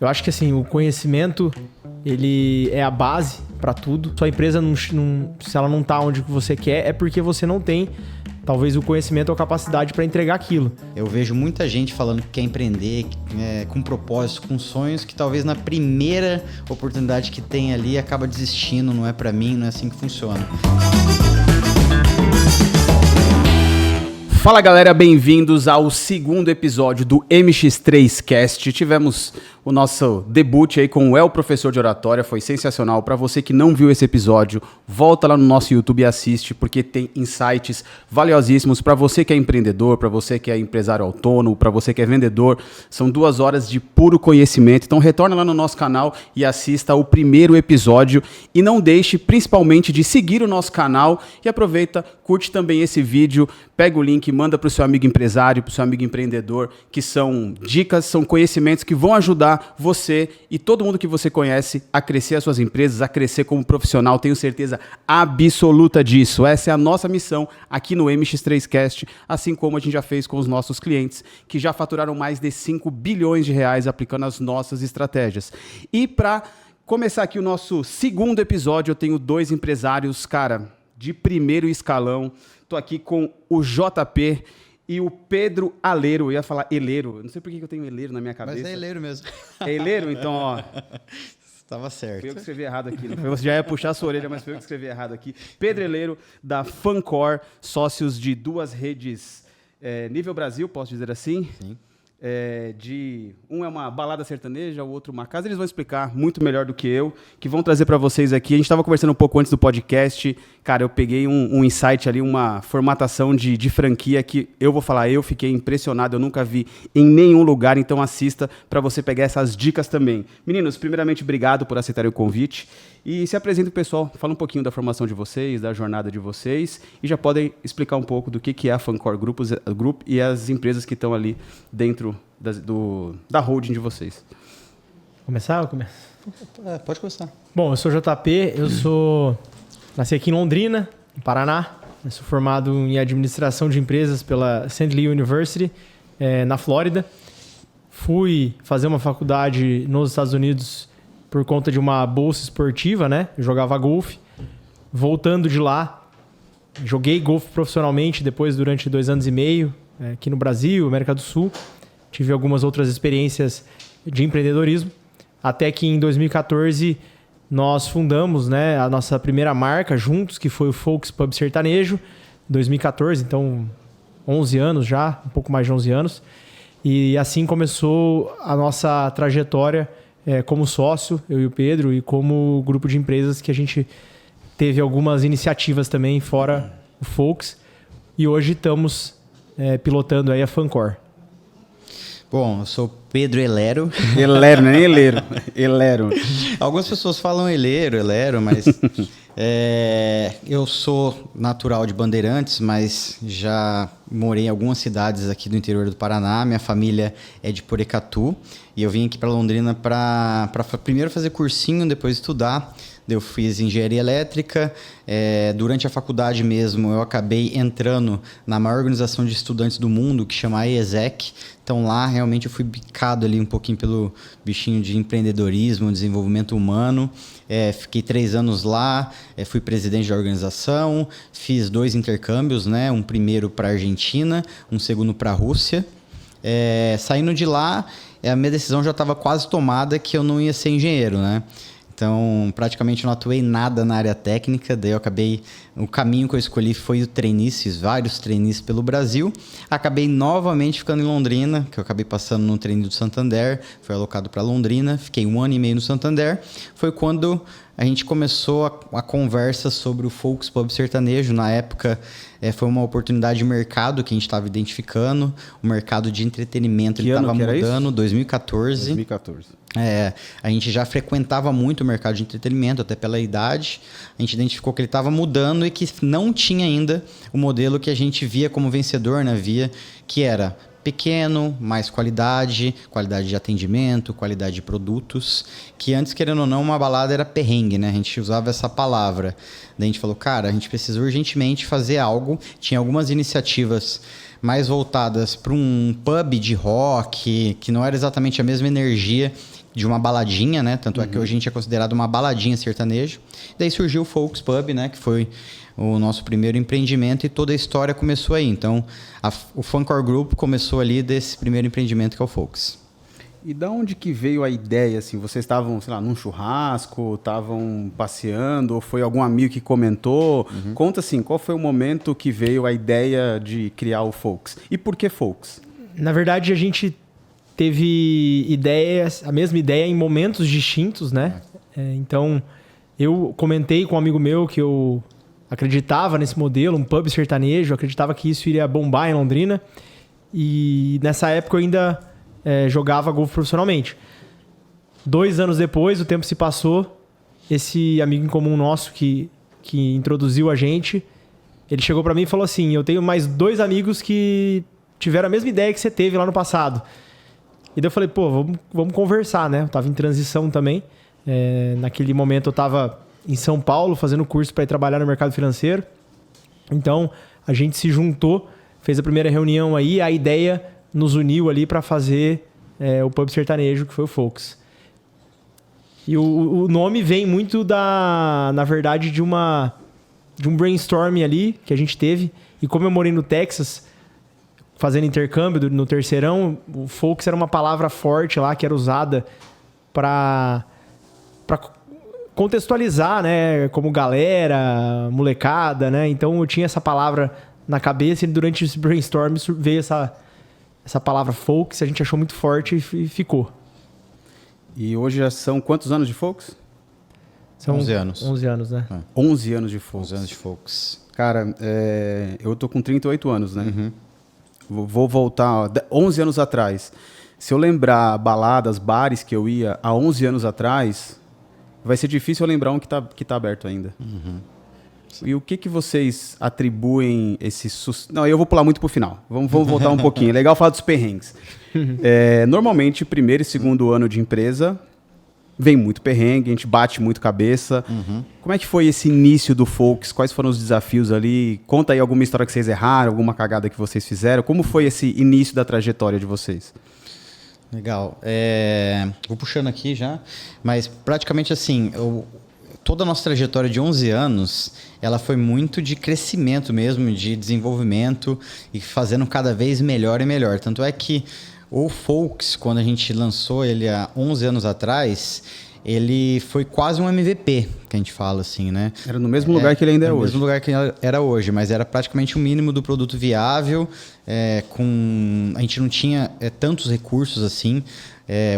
Eu acho que assim, o conhecimento, ele é a base para tudo. Sua empresa, se ela não tá onde você quer, é porque você não tem, talvez, o conhecimento ou a capacidade para entregar aquilo. Eu vejo muita gente falando que quer empreender com propósito, com sonhos, que talvez na primeira oportunidade que tem ali acaba desistindo, não é para mim, não é assim que funciona. Fala galera, bem-vindos ao segundo episódio do MX3Cast. Tivemos o nosso debut aí com o El Professor de Oratória, foi sensacional. Para você que não viu esse episódio, volta lá no nosso YouTube e assiste, porque tem insights valiosíssimos para você que é empreendedor, para você que é empresário autônomo, para você que é vendedor. São 2 horas de puro conhecimento. Então retorna lá no nosso canal e assista o primeiro episódio. E não deixe, principalmente, de seguir o nosso canal e aproveita, curte também esse vídeo, pega o link, manda para o seu amigo empresário, para o seu amigo empreendedor, que são dicas, são conhecimentos que vão ajudar você e todo mundo que você conhece a crescer as suas empresas, a crescer como profissional. Tenho certeza absoluta disso. Essa é a nossa missão aqui no MX3Cast, assim como a gente já fez com os nossos clientes, que já faturaram mais de 5 bilhões de reais aplicando as nossas estratégias. E para começar aqui o nosso segundo episódio, eu tenho 2 empresários, cara, de primeiro escalão. Estou aqui com o JP e o Pedro Aleiro. Eu ia falar Eleiro. Não sei por que eu tenho Eleiro na minha cabeça. Mas é Eleiro mesmo. É Eleiro? Então, ó. Estava certo. Foi eu que escrevi errado aqui. Você já ia puxar a sua orelha, mas foi eu que escrevi errado aqui. Pedro Aleiro, da Fancor, sócios de 2 redes nível Brasil, posso dizer assim? Sim. Um é uma balada sertaneja, o outro uma casa. Eles vão explicar muito melhor do que eu, que vão trazer para vocês aqui. A gente estava conversando um pouco antes do podcast. Cara, eu peguei um insight ali, uma formatação de franquia que eu vou falar, eu fiquei impressionado, eu nunca vi em nenhum lugar, então assista para você pegar essas dicas também. Meninos, primeiramente, obrigado por aceitarem o convite. E se apresenta o pessoal, fala um pouquinho da formação de vocês, da jornada de vocês, e já podem explicar um pouco do que é a Fancor Group e as empresas que estão ali dentro da holding de vocês. Começar? Pode começar. Bom, eu sou JP, nasci aqui em Londrina, no Paraná. Eu sou formado em administração de empresas pela St. Lee University, na Flórida. Fui fazer uma faculdade nos Estados Unidos por conta de uma bolsa esportiva, né? Eu jogava golfe. Voltando de lá, joguei golfe profissionalmente depois durante 2 anos e meio, aqui no Brasil, América do Sul. Tive algumas outras experiências de empreendedorismo. Até que em 2014 nós fundamos, né, a nossa primeira marca juntos, que foi o Folks Pub Sertanejo. 2014, então 11 anos já, um pouco mais de 11 anos. E assim começou a nossa trajetória como sócio, eu e o Pedro, e como grupo de empresas que a gente teve algumas iniciativas também fora o Folks. E hoje estamos pilotando aí a Fancor. Bom, eu sou Pedro Elero. Elero, não é nem Eleiro. Elero. Algumas pessoas falam Elero, mas eu sou natural de Bandeirantes, mas já morei em algumas cidades aqui do interior do Paraná. Minha família é de Porecatu e eu vim aqui para Londrina para primeiro fazer cursinho, depois estudar. Eu fiz engenharia elétrica. Durante a faculdade mesmo, eu acabei entrando na maior organização de estudantes do mundo, que chama IESEC. Então lá realmente eu fui bicado ali um pouquinho pelo bichinho de empreendedorismo, desenvolvimento humano. Fiquei 3 anos lá, fui presidente da organização, fiz 2 intercâmbios, né? Um primeiro para a Argentina, um segundo para a Rússia. Saindo de lá, a minha decisão já estava quase tomada que eu não ia ser engenheiro, né? Então, praticamente não atuei nada na área técnica, daí o caminho que eu escolhi foi o trainees, fiz vários trainees pelo Brasil, acabei novamente ficando em Londrina, que eu acabei passando no trainee do Santander, fui alocado para Londrina, fiquei 1 ano e meio no Santander, foi quando a gente começou a conversa sobre o Folks Pub Sertanejo. Na época, foi uma oportunidade de mercado que a gente estava identificando, o mercado de entretenimento ele estava mudando, 2014. 2014. A gente já frequentava muito o mercado de entretenimento, até pela idade. A gente identificou que ele estava mudando e que não tinha ainda o modelo que a gente via como vencedor, né? Que era pequeno, mais qualidade de atendimento, qualidade de produtos, que antes, querendo ou não, uma balada era perrengue, né? A gente usava essa palavra. Daí a gente falou, cara, a gente precisa urgentemente fazer algo. Tinha algumas iniciativas mais voltadas para um pub de rock, que não era exatamente a mesma energia de uma baladinha, né? Tanto é que hoje a gente é considerado uma baladinha sertanejo. Daí surgiu o Folks Pub, né? Que foi o nosso primeiro empreendimento e toda a história começou aí. Então, o Funcor Group começou ali desse primeiro empreendimento que é o Folks. E da onde que veio a ideia, assim? Vocês estavam, sei lá, num churrasco, estavam passeando, ou foi algum amigo que comentou? Conta, assim, qual foi o momento que veio a ideia de criar o Folks? E por que Folks? Na verdade, a gente teve a mesma ideia em momentos distintos, né? Então, eu comentei com um amigo meu que eu acreditava nesse modelo, um pub sertanejo, acreditava que isso iria bombar em Londrina. E nessa época eu ainda jogava golfe profissionalmente. 2 anos depois, o tempo se passou, esse amigo em comum nosso que introduziu a gente, ele chegou para mim e falou assim, eu tenho mais 2 amigos que tiveram a mesma ideia que você teve lá no passado. E daí eu falei, pô, vamos conversar, né? Eu tava em transição também. Naquele momento eu tava em São Paulo fazendo curso para ir trabalhar no mercado financeiro. Então a gente se juntou, fez a primeira reunião aí, a ideia nos uniu ali para fazer o pub sertanejo, que foi o Folks. E o nome vem muito na verdade, de um brainstorm ali que a gente teve. E como eu morei no Texas, fazendo intercâmbio no terceirão, o Folks era uma palavra forte lá que era usada para contextualizar, né, como galera, molecada, né? Então eu tinha essa palavra na cabeça e durante esse brainstorm veio essa palavra Folks, a gente achou muito forte e ficou. E hoje já são quantos anos de Folks? São 11 anos. 11 anos, né? 11 anos de Folks. 11 anos de Folks. Cara, eu tô com 38 anos, né? Vou voltar 11 anos atrás. Se eu lembrar baladas, bares que eu ia há 11 anos atrás, vai ser difícil eu lembrar um que tá aberto ainda. E o que vocês atribuem esse sucesso? Não, eu vou pular muito pro final. Vamos voltar um pouquinho. É legal falar dos perrengues. Normalmente, primeiro e segundo ano de empresa, vem muito perrengue, a gente bate muito cabeça. Como é que foi esse início do Folks? Quais foram os desafios ali? Conta aí alguma história que vocês erraram, alguma cagada que vocês fizeram. Como foi esse início da trajetória de vocês? Legal. Vou puxando aqui já, mas praticamente assim, toda a nossa trajetória de 11 anos, ela foi muito de crescimento mesmo, de desenvolvimento e fazendo cada vez melhor e melhor. Tanto é que o Folks, quando a gente lançou ele há 11 anos atrás, ele foi quase um MVP, que a gente fala assim, né? Era no mesmo lugar que ele ainda é hoje. No mesmo lugar que era hoje, mas era praticamente o mínimo do produto viável, a gente não tinha tantos recursos assim.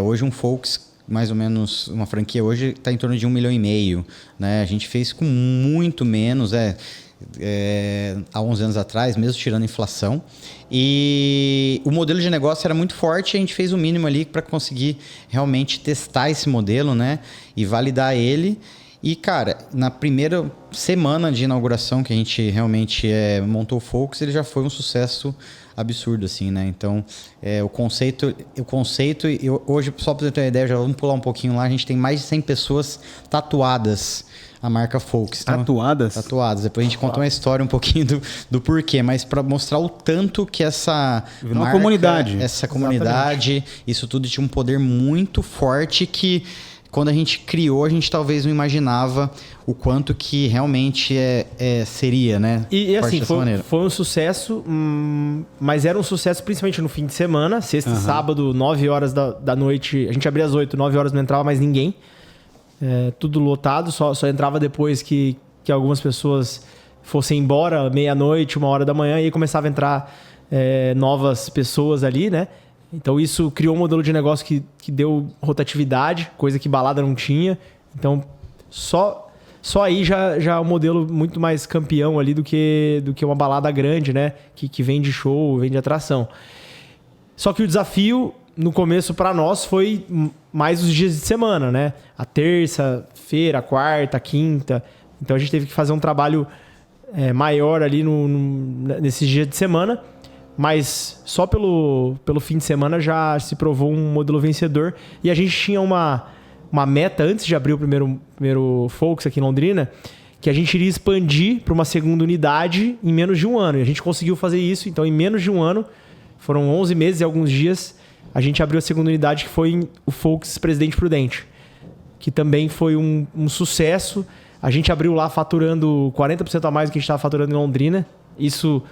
Hoje um Folks, mais ou menos, uma franquia hoje está em torno de 1,5 milhão, né? A gente fez com muito menos, há 11 anos atrás, mesmo tirando a inflação. E o modelo de negócio era muito forte, a gente fez o mínimo ali para conseguir realmente testar esse modelo, né? E validar ele. E, cara, na primeira semana de inauguração que a gente realmente montou o Folks, ele já foi um sucesso absurdo, assim, né? Então, o conceito hoje, só para você ter uma ideia, já vamos pular um pouquinho lá, a gente tem mais de 100 pessoas tatuadas a marca Folks. Então, tatuadas. Depois a gente conta uma história um pouquinho do porquê, mas para mostrar o tanto que essa marca, comunidade. Essa comunidade, isso tudo tinha um poder muito forte que quando a gente criou, a gente talvez não imaginava o quanto que realmente seria, né? E assim, foi um sucesso, mas era um sucesso principalmente no fim de semana, sexta e sábado, 9 horas da noite. A gente abria às 8, 9 horas não entrava mais ninguém. Tudo lotado, só entrava depois que algumas pessoas fossem embora, meia-noite, 1 hora da manhã, e aí começava a entrar novas pessoas ali, né? Então isso criou um modelo de negócio que deu rotatividade, coisa que balada não tinha. Então só aí já é um modelo muito mais campeão ali do que uma balada grande, né? Que vende show, vende atração. Só que o desafio no começo para nós foi mais os dias de semana, né? A terça-feira, a quarta, a quinta. Então a gente teve que fazer um trabalho maior ali nesses dias de semana. Mas só pelo fim de semana já se provou um modelo vencedor. E a gente tinha uma meta antes de abrir o primeiro Folks aqui em Londrina, que a gente iria expandir para uma segunda unidade em menos de 1 ano. E a gente conseguiu fazer isso. Então, em menos de 1 ano, foram 11 meses e alguns dias, a gente abriu a segunda unidade, que foi o Folks Presidente Prudente, que também foi um sucesso. A gente abriu lá faturando 40% a mais do que a gente estava faturando em Londrina. Isso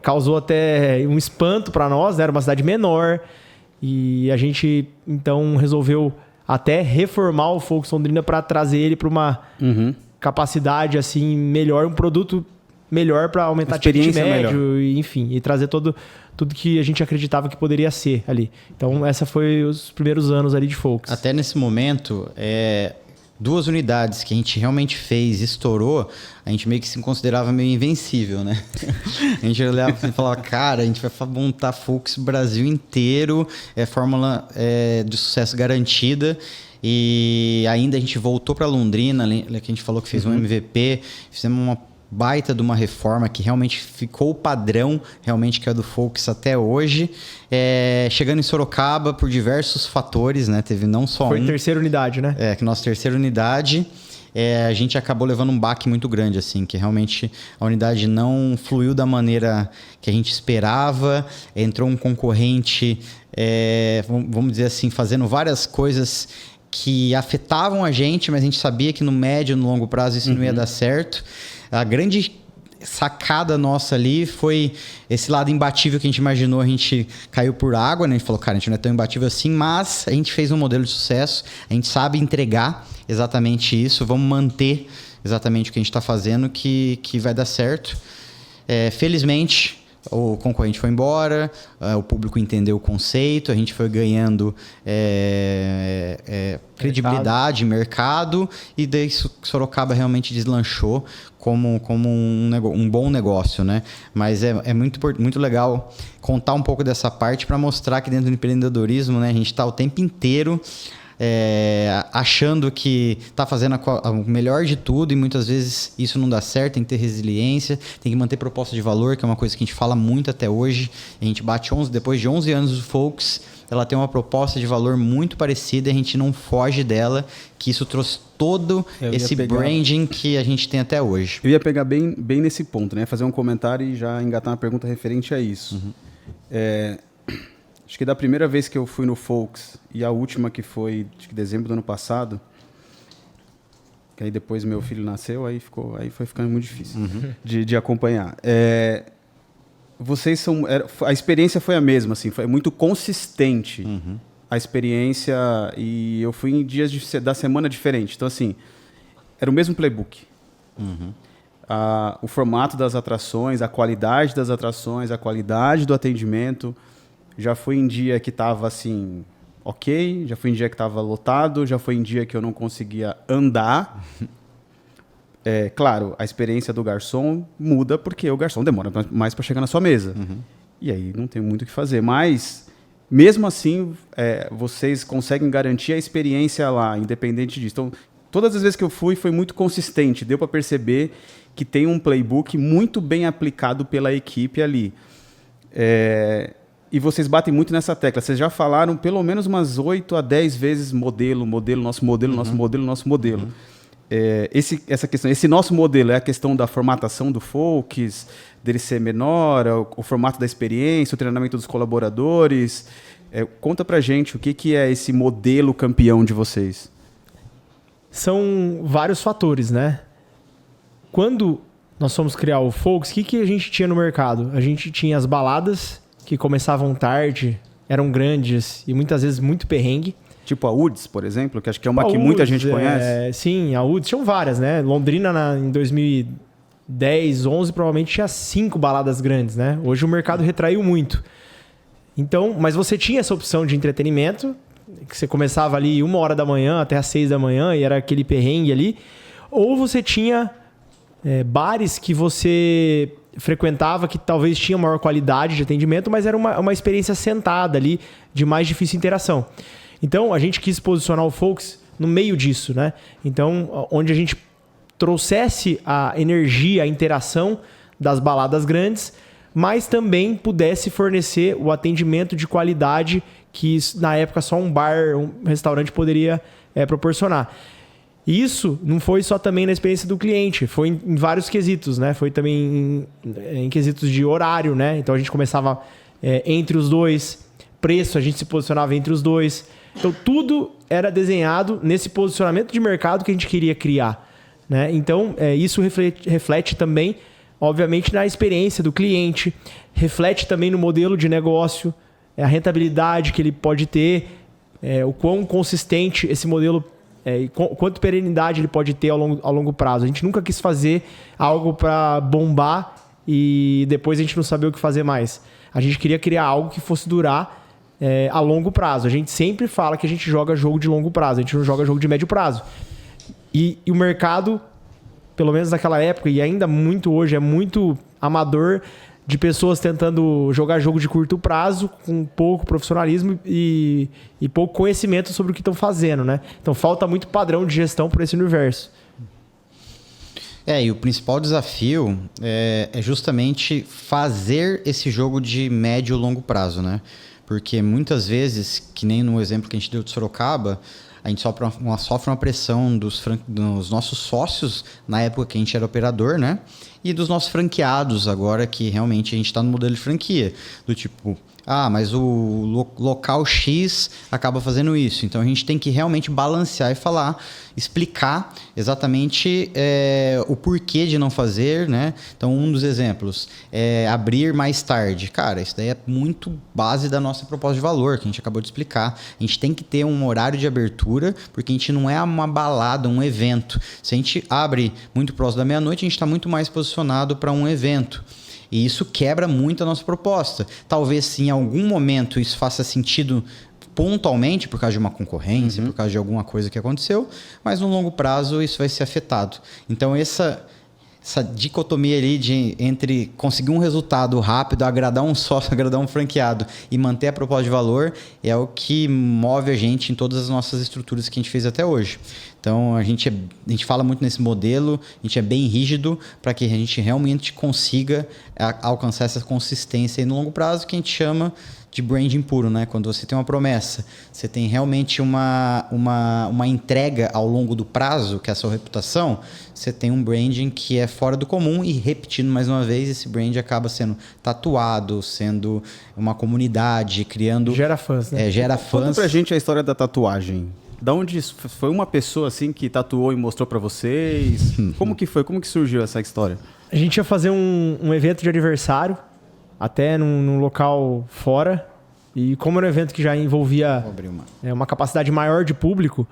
causou até um espanto para nós, né? Era uma cidade menor. E a gente, então, resolveu até reformar o Folks Londrina para trazer ele para uma capacidade assim melhor, um produto melhor para aumentar a experiência médio, enfim, e trazer tudo que a gente acreditava que poderia ser ali. Então, essa foi os primeiros anos ali de Folks. Até nesse momento, 2 unidades que a gente realmente fez, estourou, a gente meio que se considerava meio invencível, né? A gente olhava e falava, cara, a gente vai montar Folks Brasil inteiro, fórmula de sucesso garantida. E ainda a gente voltou para Londrina, que a gente falou que fez um MVP, fizemos uma baita de uma reforma que realmente ficou o padrão, realmente, que é do Folks até hoje. Chegando em Sorocaba por diversos fatores, né? Teve não só Foi a terceira unidade, né? Que nossa terceira unidade, a gente acabou levando um baque muito grande, assim, que realmente a unidade não fluiu da maneira que a gente esperava. Entrou um concorrente, vamos dizer assim, fazendo várias coisas que afetavam a gente, mas a gente sabia que no médio e no longo prazo isso não ia dar certo. A grande sacada nossa ali foi esse lado imbatível que a gente imaginou, a gente caiu por água, né? A gente falou, cara, a gente não é tão imbatível assim, mas a gente fez um modelo de sucesso, a gente sabe entregar exatamente isso, vamos manter exatamente o que a gente está fazendo, que vai dar certo. Felizmente, o concorrente foi embora, o público entendeu o conceito, a gente foi ganhando credibilidade, mercado, e daí Sorocaba realmente deslanchou como um bom negócio, né? Mas é muito legal contar um pouco dessa parte para mostrar que dentro do empreendedorismo, né, a gente está o tempo inteiro achando que está fazendo o melhor de tudo, e muitas vezes isso não dá certo. Tem que ter resiliência, tem que manter proposta de valor, que é uma coisa que a gente fala muito até hoje. A gente bate depois de 11 anos do Folks, ela tem uma proposta de valor muito parecida, e a gente não foge dela, que isso trouxe todo esse branding que a gente tem até hoje. Eu ia pegar bem nesse ponto, né? Fazer um comentário e já engatar uma pergunta referente a isso. Acho que da primeira vez que eu fui no Folks e a última, que foi, acho que dezembro do ano passado, que aí depois meu filho nasceu, aí foi ficando muito difícil de acompanhar. Vocês a experiência foi a mesma, assim, foi muito consistente a experiência, e eu fui em dias da semana diferentes. Então, assim, era o mesmo playbook. O formato das atrações, a qualidade das atrações, a qualidade do atendimento. Já fui em dia que estava assim, ok, já fui em dia que estava lotado, já fui em dia que eu não conseguia andar. Claro, a experiência do garçom muda, porque o garçom demora mais para chegar na sua mesa. E aí não tem muito o que fazer. Mas, mesmo assim, vocês conseguem garantir a experiência lá, independente disso. Então, todas as vezes que eu fui, foi muito consistente. Deu para perceber que tem um playbook muito bem aplicado pela equipe ali. E vocês batem muito nessa tecla. Vocês já falaram pelo menos umas 8 a 10 vezes modelo, nosso modelo. Essa questão, esse nosso modelo é a questão da formatação do Folks, dele ser menor, o formato da experiência, o treinamento dos colaboradores. Conta pra gente o que é esse modelo campeão de vocês. São vários fatores, né? Quando nós fomos criar o Folks, o que a gente tinha no mercado? A gente tinha as baladas, que começavam tarde, eram grandes e muitas vezes muito perrengue. Tipo a UDS, por exemplo, que acho que é uma que muita gente conhece. Sim, a UDS tinham várias, né? Londrina, em 2010, 2011, provavelmente tinha 5 baladas grandes, né? Hoje o mercado retraiu muito. Então, mas você tinha essa opção de entretenimento, que você começava ali 1h da manhã até às 6 da manhã, e era aquele perrengue ali. Ou você tinha bares que você frequentava, que talvez tinha maior qualidade de atendimento, mas era uma experiência sentada ali, de mais difícil interação. Então, a gente quis posicionar o Folks no meio disso, né? Então, onde a gente trouxesse a energia, a interação das baladas grandes, mas também pudesse fornecer o atendimento de qualidade que, na época, só um bar, um restaurante poderia proporcionar. Isso não foi só também na experiência do cliente, foi em vários quesitos, né? Foi também em quesitos de horário, né? Então a gente começava entre os dois, preço, a gente se posicionava entre os dois. Então, tudo era desenhado nesse posicionamento de mercado que a gente queria criar, né? Então, isso reflete também, obviamente, na experiência do cliente, reflete também no modelo de negócio, a rentabilidade que ele pode ter, o quão consistente esse modelo, quanto perenidade ele pode ter ao longo prazo. A gente nunca quis fazer algo para bombar e depois a gente não saber o que fazer mais. A gente queria criar algo que fosse durar a longo prazo. A gente sempre fala que a gente joga jogo de longo prazo, a gente não joga jogo de médio prazo. E o mercado, pelo menos naquela época, e ainda muito hoje, é muito amador, de pessoas tentando jogar jogo de curto prazo, com pouco profissionalismo e pouco conhecimento sobre o que estão fazendo, né? Então falta muito padrão de gestão por esse universo. E o principal desafio é justamente fazer esse jogo de médio e longo prazo, né? Porque muitas vezes, que nem no exemplo que a gente deu de Sorocaba, a gente sofre uma pressão dos nossos sócios, na época que a gente era operador, né? E dos nossos franqueados agora, que realmente a gente está no modelo de franquia. Do tipo, mas o local X acaba fazendo isso. Então a gente tem que realmente balancear e explicar exatamente o porquê de não fazer, né? Então um dos exemplos é abrir mais tarde. Cara, isso daí é muito base da nossa proposta de valor, que a gente acabou de explicar. A gente tem que ter um horário de abertura, porque a gente não é uma balada, um evento. Se a gente abre muito próximo da meia-noite, a gente está muito mais posicionado para um evento. E isso quebra muito a nossa proposta. Talvez, sim, em algum momento isso faça sentido pontualmente, por causa de uma concorrência, por causa de alguma coisa que aconteceu, mas no longo prazo isso vai ser afetado. Então, essa dicotomia ali entre conseguir um resultado rápido, agradar um sócio, agradar um franqueado e manter a proposta de valor é o que move a gente em todas as nossas estruturas que a gente fez até hoje. Então, a gente fala muito nesse modelo, a gente é bem rígido para que a gente realmente consiga alcançar essa consistência aí no longo prazo, que a gente chama de branding puro, né? Quando você tem uma promessa, você tem realmente uma entrega ao longo do prazo, que é a sua reputação, você tem um branding que é fora do comum e, repetindo mais uma vez, esse brand acaba sendo tatuado, sendo uma comunidade, criando... Gera fãs, né? Gera fãs. Conta pra gente a história da tatuagem. Da onde foi uma pessoa assim que tatuou e mostrou pra vocês? Como que foi? Como que surgiu essa história? A gente ia fazer um evento de aniversário, até num local fora. E como era um evento que já envolvia uma capacidade maior de público,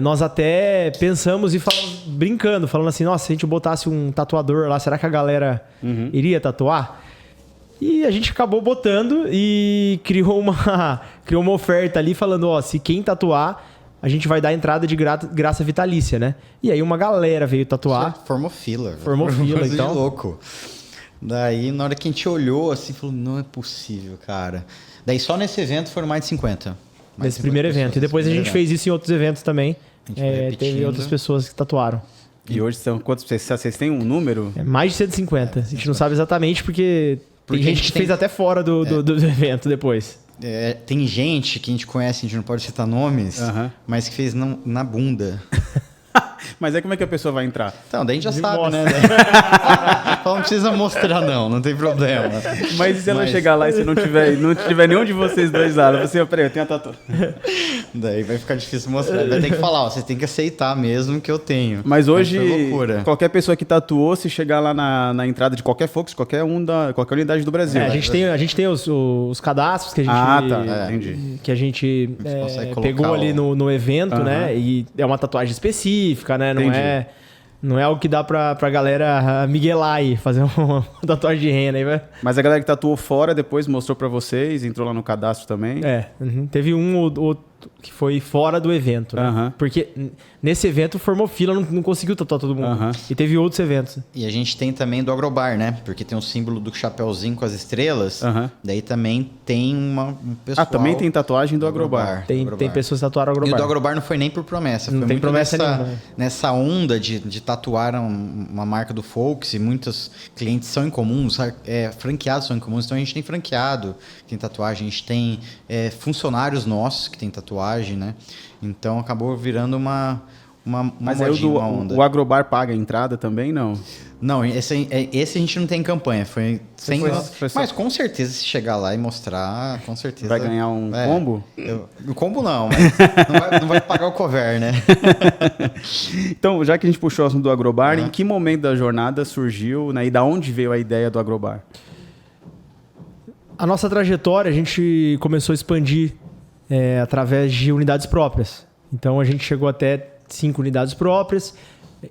nós até pensamos e falando assim, nossa, se a gente botasse um tatuador lá, será que a galera iria tatuar? E a gente acabou botando e criou uma oferta ali falando, se quem tatuar, a gente vai dar entrada de graça vitalícia, né? E aí uma galera veio tatuar. Formou fila. Então. De louco. Daí, na hora que a gente olhou, assim, falou, não é possível, cara. Daí, só nesse evento foram mais de 50. Nesse primeiro evento. E depois a gente fez isso em outros eventos também. Teve outras pessoas que tatuaram. E hoje são quantos? Vocês têm um número? Mais de 150. A gente não sabe exatamente porque tem gente que fez até fora do evento depois. Tem gente que a gente conhece, a gente não pode citar nomes, mas que fez na bunda. Mas como é que a pessoa vai entrar? Então, daí a gente já sabe, né? Não precisa mostrar, não tem problema. Mas e se ela chegar lá e se não tiver nenhum de vocês dois lá? Você, peraí, eu tenho a tatuagem. Daí vai ficar difícil mostrar. Vai ter que falar, você tem que aceitar mesmo que eu tenho. Mas hoje, qualquer pessoa que tatuou, se chegar lá na entrada de qualquer Focus, qualquer unidade do Brasil. A gente tem os cadastros que a gente, que a gente pegou ali no evento, né? E é uma tatuagem específica, né? Não é algo que dá pra galera miguelar aí, fazer uma tatuagem de rena aí, vai. Mas a galera que tatuou fora depois mostrou pra vocês, entrou lá no cadastro também? Teve um ou outro que foi fora do evento, né? Porque nesse evento formou fila, não conseguiu tatuar todo mundo. E teve outros eventos. E a gente tem também do Agrobar, né? Porque tem o símbolo do chapeuzinho com as estrelas. Daí também tem um pessoal... também tem tatuagem do Agrobar. Tem pessoas que tatuaram o Agrobar. E o do Agrobar não foi nem por promessa. Não foi tem promessa nenhuma. Nessa onda de tatuar uma marca do Focus, e muitos clientes são incomuns, franqueados são incomuns. Então a gente tem franqueado que tem tatuagem, a gente tem funcionários nossos que tem tatuagem, né? Então acabou virando uma Mas aí o Agrobar paga a entrada também, não? Não, esse a gente não tem campanha. Foi só... Mas com certeza, se chegar lá e mostrar, com certeza... Vai ganhar um combo? O combo não, mas não vai pagar o cover, né? Então, já que a gente puxou o assunto do Agrobar, em que momento da jornada surgiu, né, e da onde veio a ideia do Agrobar? A nossa trajetória, a gente começou a expandir através de unidades próprias. Então, a gente chegou até 5 unidades próprias.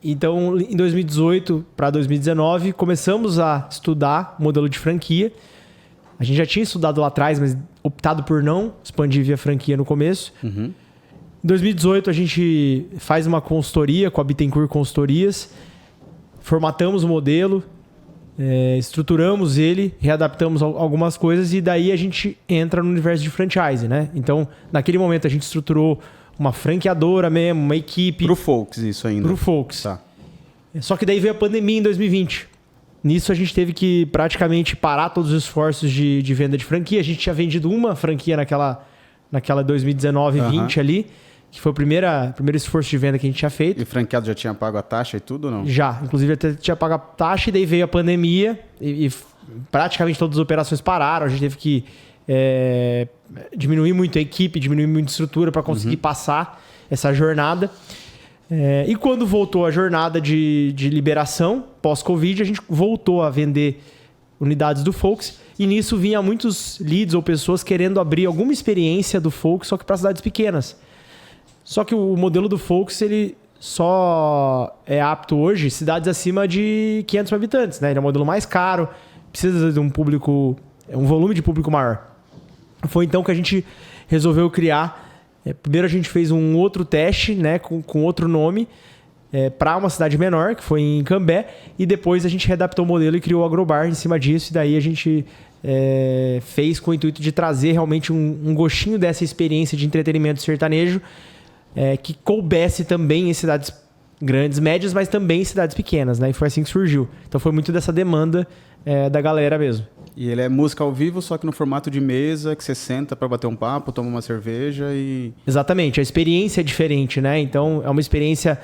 Então, em 2018 para 2019, começamos a estudar o modelo de franquia. A gente já tinha estudado lá atrás, mas optado por não expandir via franquia no começo. Em 2018, a gente faz uma consultoria com a Bittencourt Consultorias. Formatamos o modelo, estruturamos ele, readaptamos algumas coisas e daí a gente entra no universo de franchise, né? Então, naquele momento, a gente estruturou uma franqueadora mesmo, uma equipe. Pro Folks, isso ainda. Pro Folks. Tá. Só que daí veio a pandemia em 2020. Nisso a gente teve que praticamente parar todos os esforços de venda de franquia. A gente tinha vendido uma franquia naquela 2019-20 ali, que foi o primeiro esforço de venda que a gente tinha feito. E o franqueado já tinha pago a taxa e tudo ou não? Já. Inclusive até tinha pago a taxa e daí veio a pandemia e praticamente todas as operações pararam. A gente teve que diminuir muito a equipe, diminuir muito a estrutura para conseguir passar essa jornada. E quando voltou a jornada de liberação, pós-Covid, a gente voltou a vender unidades do Folks e nisso vinha muitos leads ou pessoas querendo abrir alguma experiência do Folks, só que para cidades pequenas. Só que o modelo do Folks, ele só é apto hoje em cidades acima de 500 mil habitantes, né? Ele é um modelo mais caro, precisa de um volume de público maior. Foi então que a gente resolveu criar. Primeiro a gente fez um outro teste, né, com outro nome, para uma cidade menor, que foi em Cambé, e depois a gente readaptou o modelo e criou o Agrobar em cima disso, e daí a gente fez com o intuito de trazer realmente um gostinho dessa experiência de entretenimento sertanejo, que coubesse também em cidades grandes, médias, mas também em cidades pequenas, né? E foi assim que surgiu. Então foi muito dessa demanda da galera mesmo. E ele é música ao vivo, só que no formato de mesa, que você senta para bater um papo, toma uma cerveja e... Exatamente, a experiência é diferente, né? Então é uma experiência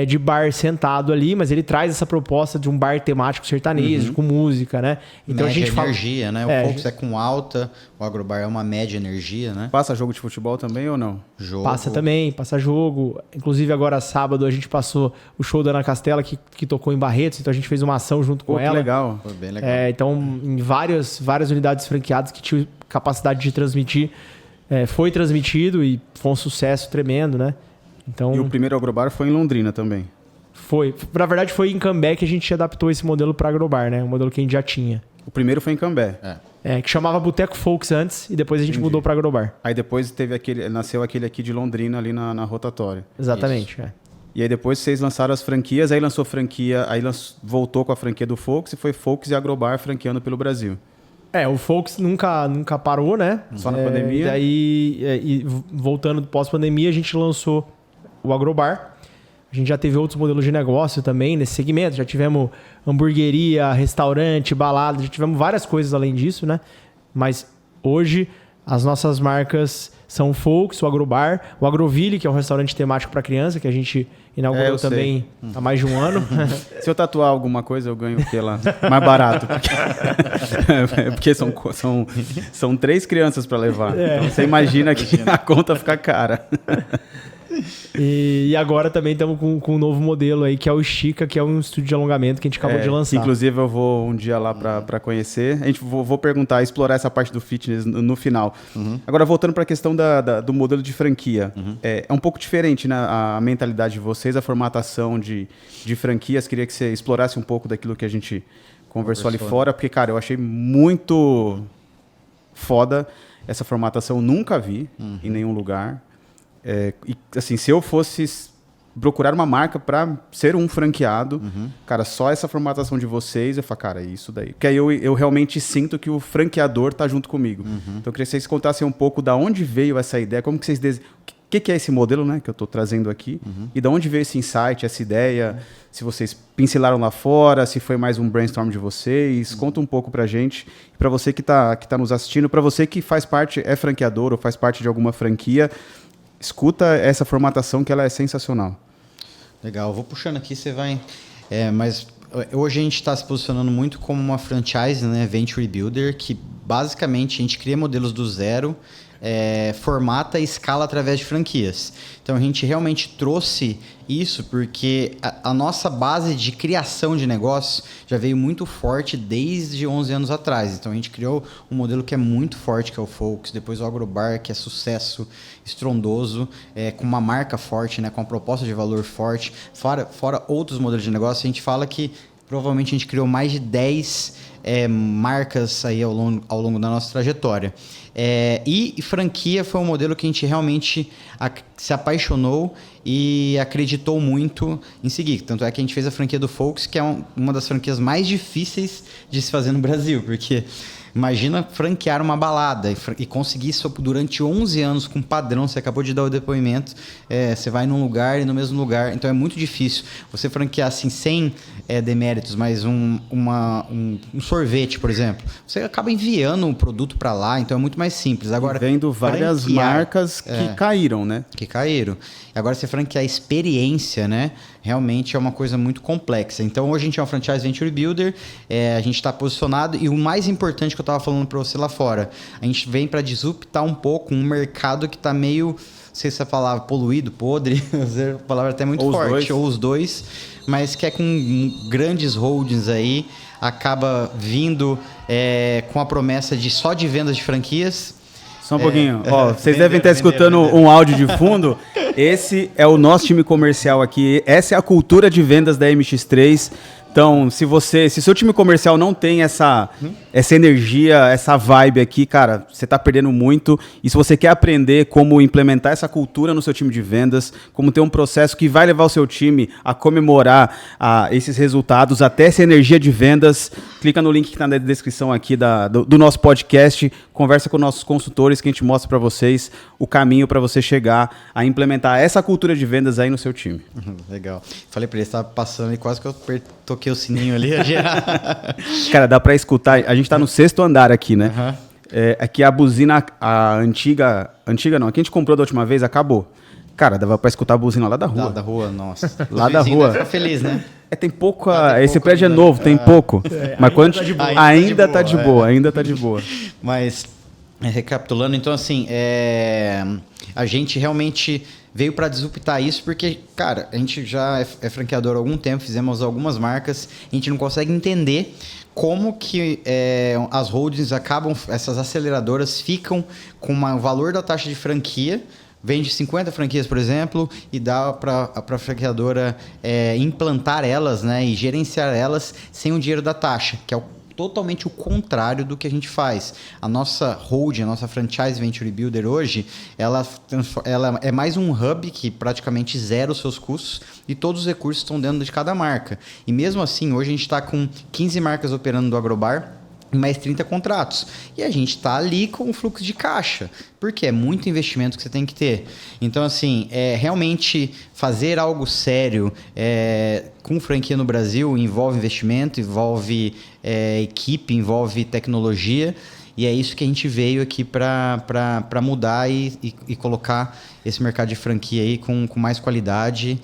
de bar sentado ali, mas ele traz essa proposta de um bar temático sertanejo, com música, né? Então média a gente energia, né? O Folks é com alta, o Agrobar é uma média energia, né? Passa jogo de futebol também ou não? Jogo. Passa também, passa jogo. Inclusive agora sábado a gente passou o show da Ana Castela que tocou em Barretos, então a gente fez uma ação junto com ela. Que legal. Foi bem legal. Então em várias unidades franqueadas que tinham capacidade de transmitir, foi transmitido e foi um sucesso tremendo, né? Então, e o primeiro Agrobar foi em Londrina também? Foi. Na verdade foi em Cambé que a gente adaptou esse modelo para Agrobar, né? Um modelo que a gente já tinha. O primeiro foi em Cambé? Que chamava Boteco Folks antes e depois a gente mudou para Agrobar. Aí depois nasceu aquele aqui de Londrina ali na rotatória. Exatamente, E aí depois vocês lançaram as franquias, aí lançou franquia, aí voltou com a franquia do Folks e foi Folks e Agrobar franqueando pelo Brasil. O Folks nunca parou, né? Só na pandemia. Daí, voltando pós-pandemia, a gente lançou o Agrobar. A gente já teve outros modelos de negócio também nesse segmento. Já tivemos hamburgueria, restaurante, balada. Já tivemos várias coisas além disso, né? Mas hoje as nossas marcas são o Folks, o Agrobar, o Agroville, que é um restaurante temático para criança, que a gente inaugurou também há mais de um ano. Se eu tatuar alguma coisa, eu ganho o quê lá? Mais barato. Porque são 3 crianças para levar. Então você imagina que a conta fica cara. E agora também estamos com um novo modelo aí, que é o Estica, que é um estúdio de alongamento que a gente acabou de lançar. Inclusive eu vou um dia lá para conhecer. A gente vou perguntar, explorar essa parte do fitness no final. Agora, voltando para a questão do modelo de franquia. É um pouco diferente, né, a mentalidade de vocês, a formatação de franquias. Queria que você explorasse um pouco daquilo que a gente conversou ali fora, porque, cara, eu achei muito foda essa formatação. Nunca vi em nenhum lugar. E, assim, se eu fosse procurar uma marca para ser um franqueado, cara, só essa formatação de vocês, eu falo, cara, isso daí. Porque aí eu realmente sinto que o franqueador tá junto comigo. Então eu queria que vocês contassem um pouco da onde veio essa ideia, como que vocês... O que é esse modelo, né, que eu tô trazendo aqui? E da onde veio esse insight, essa ideia? Se vocês pincelaram lá fora, se foi mais um brainstorm de vocês. Conta um pouco pra gente. Para você que tá nos assistindo, para você que faz parte, é franqueador ou faz parte de alguma franquia, escuta essa formatação que ela é sensacional. Legal, eu vou puxando aqui, você vai... mas hoje a gente está se posicionando muito como uma franchise, né, Venture Builder, que basicamente a gente cria modelos do zero, formata e escala através de franquias. Então a gente realmente trouxe isso porque a nossa base de criação de negócio já veio muito forte desde 11 anos atrás. Então a gente criou um modelo que é muito forte, que é o Focus, depois o Agrobar, que é sucesso estrondoso, com uma marca forte, né, com uma proposta de valor forte. Fora outros modelos de negócio, a gente fala que provavelmente a gente criou mais de 10 marcas aí ao longo da nossa trajetória. E franquia foi um modelo que a gente realmente se apaixonou e acreditou muito em seguir. Tanto é que a gente fez a franquia do Focus, que é uma das franquias mais difíceis de se fazer no Brasil, porque imagina franquear uma balada e conseguir isso durante 11 anos com padrão. Você acabou de dar o depoimento, você vai num lugar e no mesmo lugar, então é muito difícil. Você franquear assim, sem deméritos, mas um sorvete, por exemplo, você acaba enviando um produto para lá, então é muito mais simples. Agora, vendo várias marcas que caíram, né? Que caíram. Agora, você franquear experiência, né? Realmente é uma coisa muito complexa. Então, hoje a gente é um franchise Venture Builder, a gente está posicionado, e o mais importante que eu estava falando para você lá fora, a gente vem para disruptar um pouco um mercado que está meio, não sei se é a palavra poluído, podre, a palavra até muito forte, ou os dois, mas que com grandes holdings aí, acaba vindo com a promessa só de vendas de franquias. Só um pouquinho. Vocês devem estar escutando um áudio de fundo. Esse é o nosso time comercial aqui. Essa é a cultura de vendas da MX3. Então, se seu time comercial não tem essa energia, essa vibe aqui, cara, você está perdendo muito. E se você quer aprender como implementar essa cultura no seu time de vendas, como ter um processo que vai levar o seu time a comemorar esses resultados, até essa energia de vendas, clica no link que está na descrição aqui do nosso podcast, conversa com nossos consultores que a gente mostra para vocês o caminho para você chegar a implementar essa cultura de vendas aí no seu time. Legal. Falei para ele, estava passando e quase que eu toquei o sininho ali. Cara, dá pra escutar. A gente tá no 6º andar aqui, né? Uhum. Aqui a buzina, a antiga não, a que a gente comprou da última vez, acabou. Cara, dava pra escutar a buzina lá da rua. Lá da rua, nossa. Lá da rua. Fica feliz, né? Tem pouco. Esse prédio é novo, tem pouco. Mas quando ainda tá de boa, ainda tá de boa. Mas, recapitulando, então assim, a gente realmente veio para disruptar isso porque, cara, a gente já é franqueador há algum tempo, fizemos algumas marcas, a gente não consegue entender como que as holdings acabam, essas aceleradoras ficam com o valor da taxa de franquia, vende 50 franquias, por exemplo, e dá para a franqueadora implantar elas, né, e gerenciar elas sem o dinheiro da taxa, que é totalmente o contrário do que a gente faz. A nossa holding, a nossa franchise Venture Builder hoje, ela é mais um hub que praticamente zera os seus custos e todos os recursos estão dentro de cada marca. E mesmo assim, hoje a gente está com 15 marcas operando do Agrobar, mais 30 contratos. E a gente está ali com o fluxo de caixa, porque é muito investimento que você tem que ter. Então, assim, realmente fazer algo sério com franquia no Brasil envolve investimento, envolve equipe, envolve tecnologia. E é isso que a gente veio aqui para mudar e colocar esse mercado de franquia aí com mais qualidade,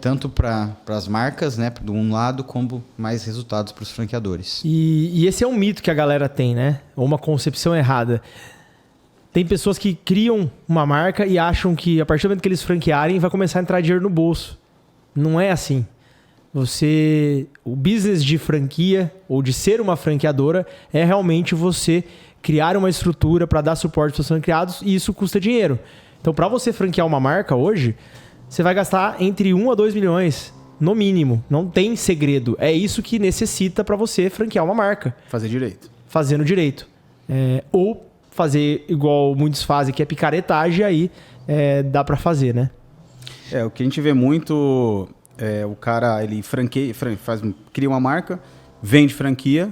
tanto para as marcas, né, de um lado, como mais resultados para os franqueadores. E esse é um mito que a galera tem, né? Ou uma concepção errada. Tem pessoas que criam uma marca e acham que a partir do momento que eles franquearem vai começar a entrar dinheiro no bolso. Não é assim. O business de franquia ou de ser uma franqueadora é realmente você criar uma estrutura para dar suporte para os franqueados e isso custa dinheiro. Então, para você franquear uma marca hoje, você vai gastar entre 1 a 2 milhões, no mínimo. Não tem segredo. É isso que necessita para você franquear uma marca. Fazer direito. Fazendo direito. Ou fazer igual muitos fazem, que é picaretagem, aí dá para fazer, né? O que a gente vê muito... o cara, ele cria uma marca, vende franquia,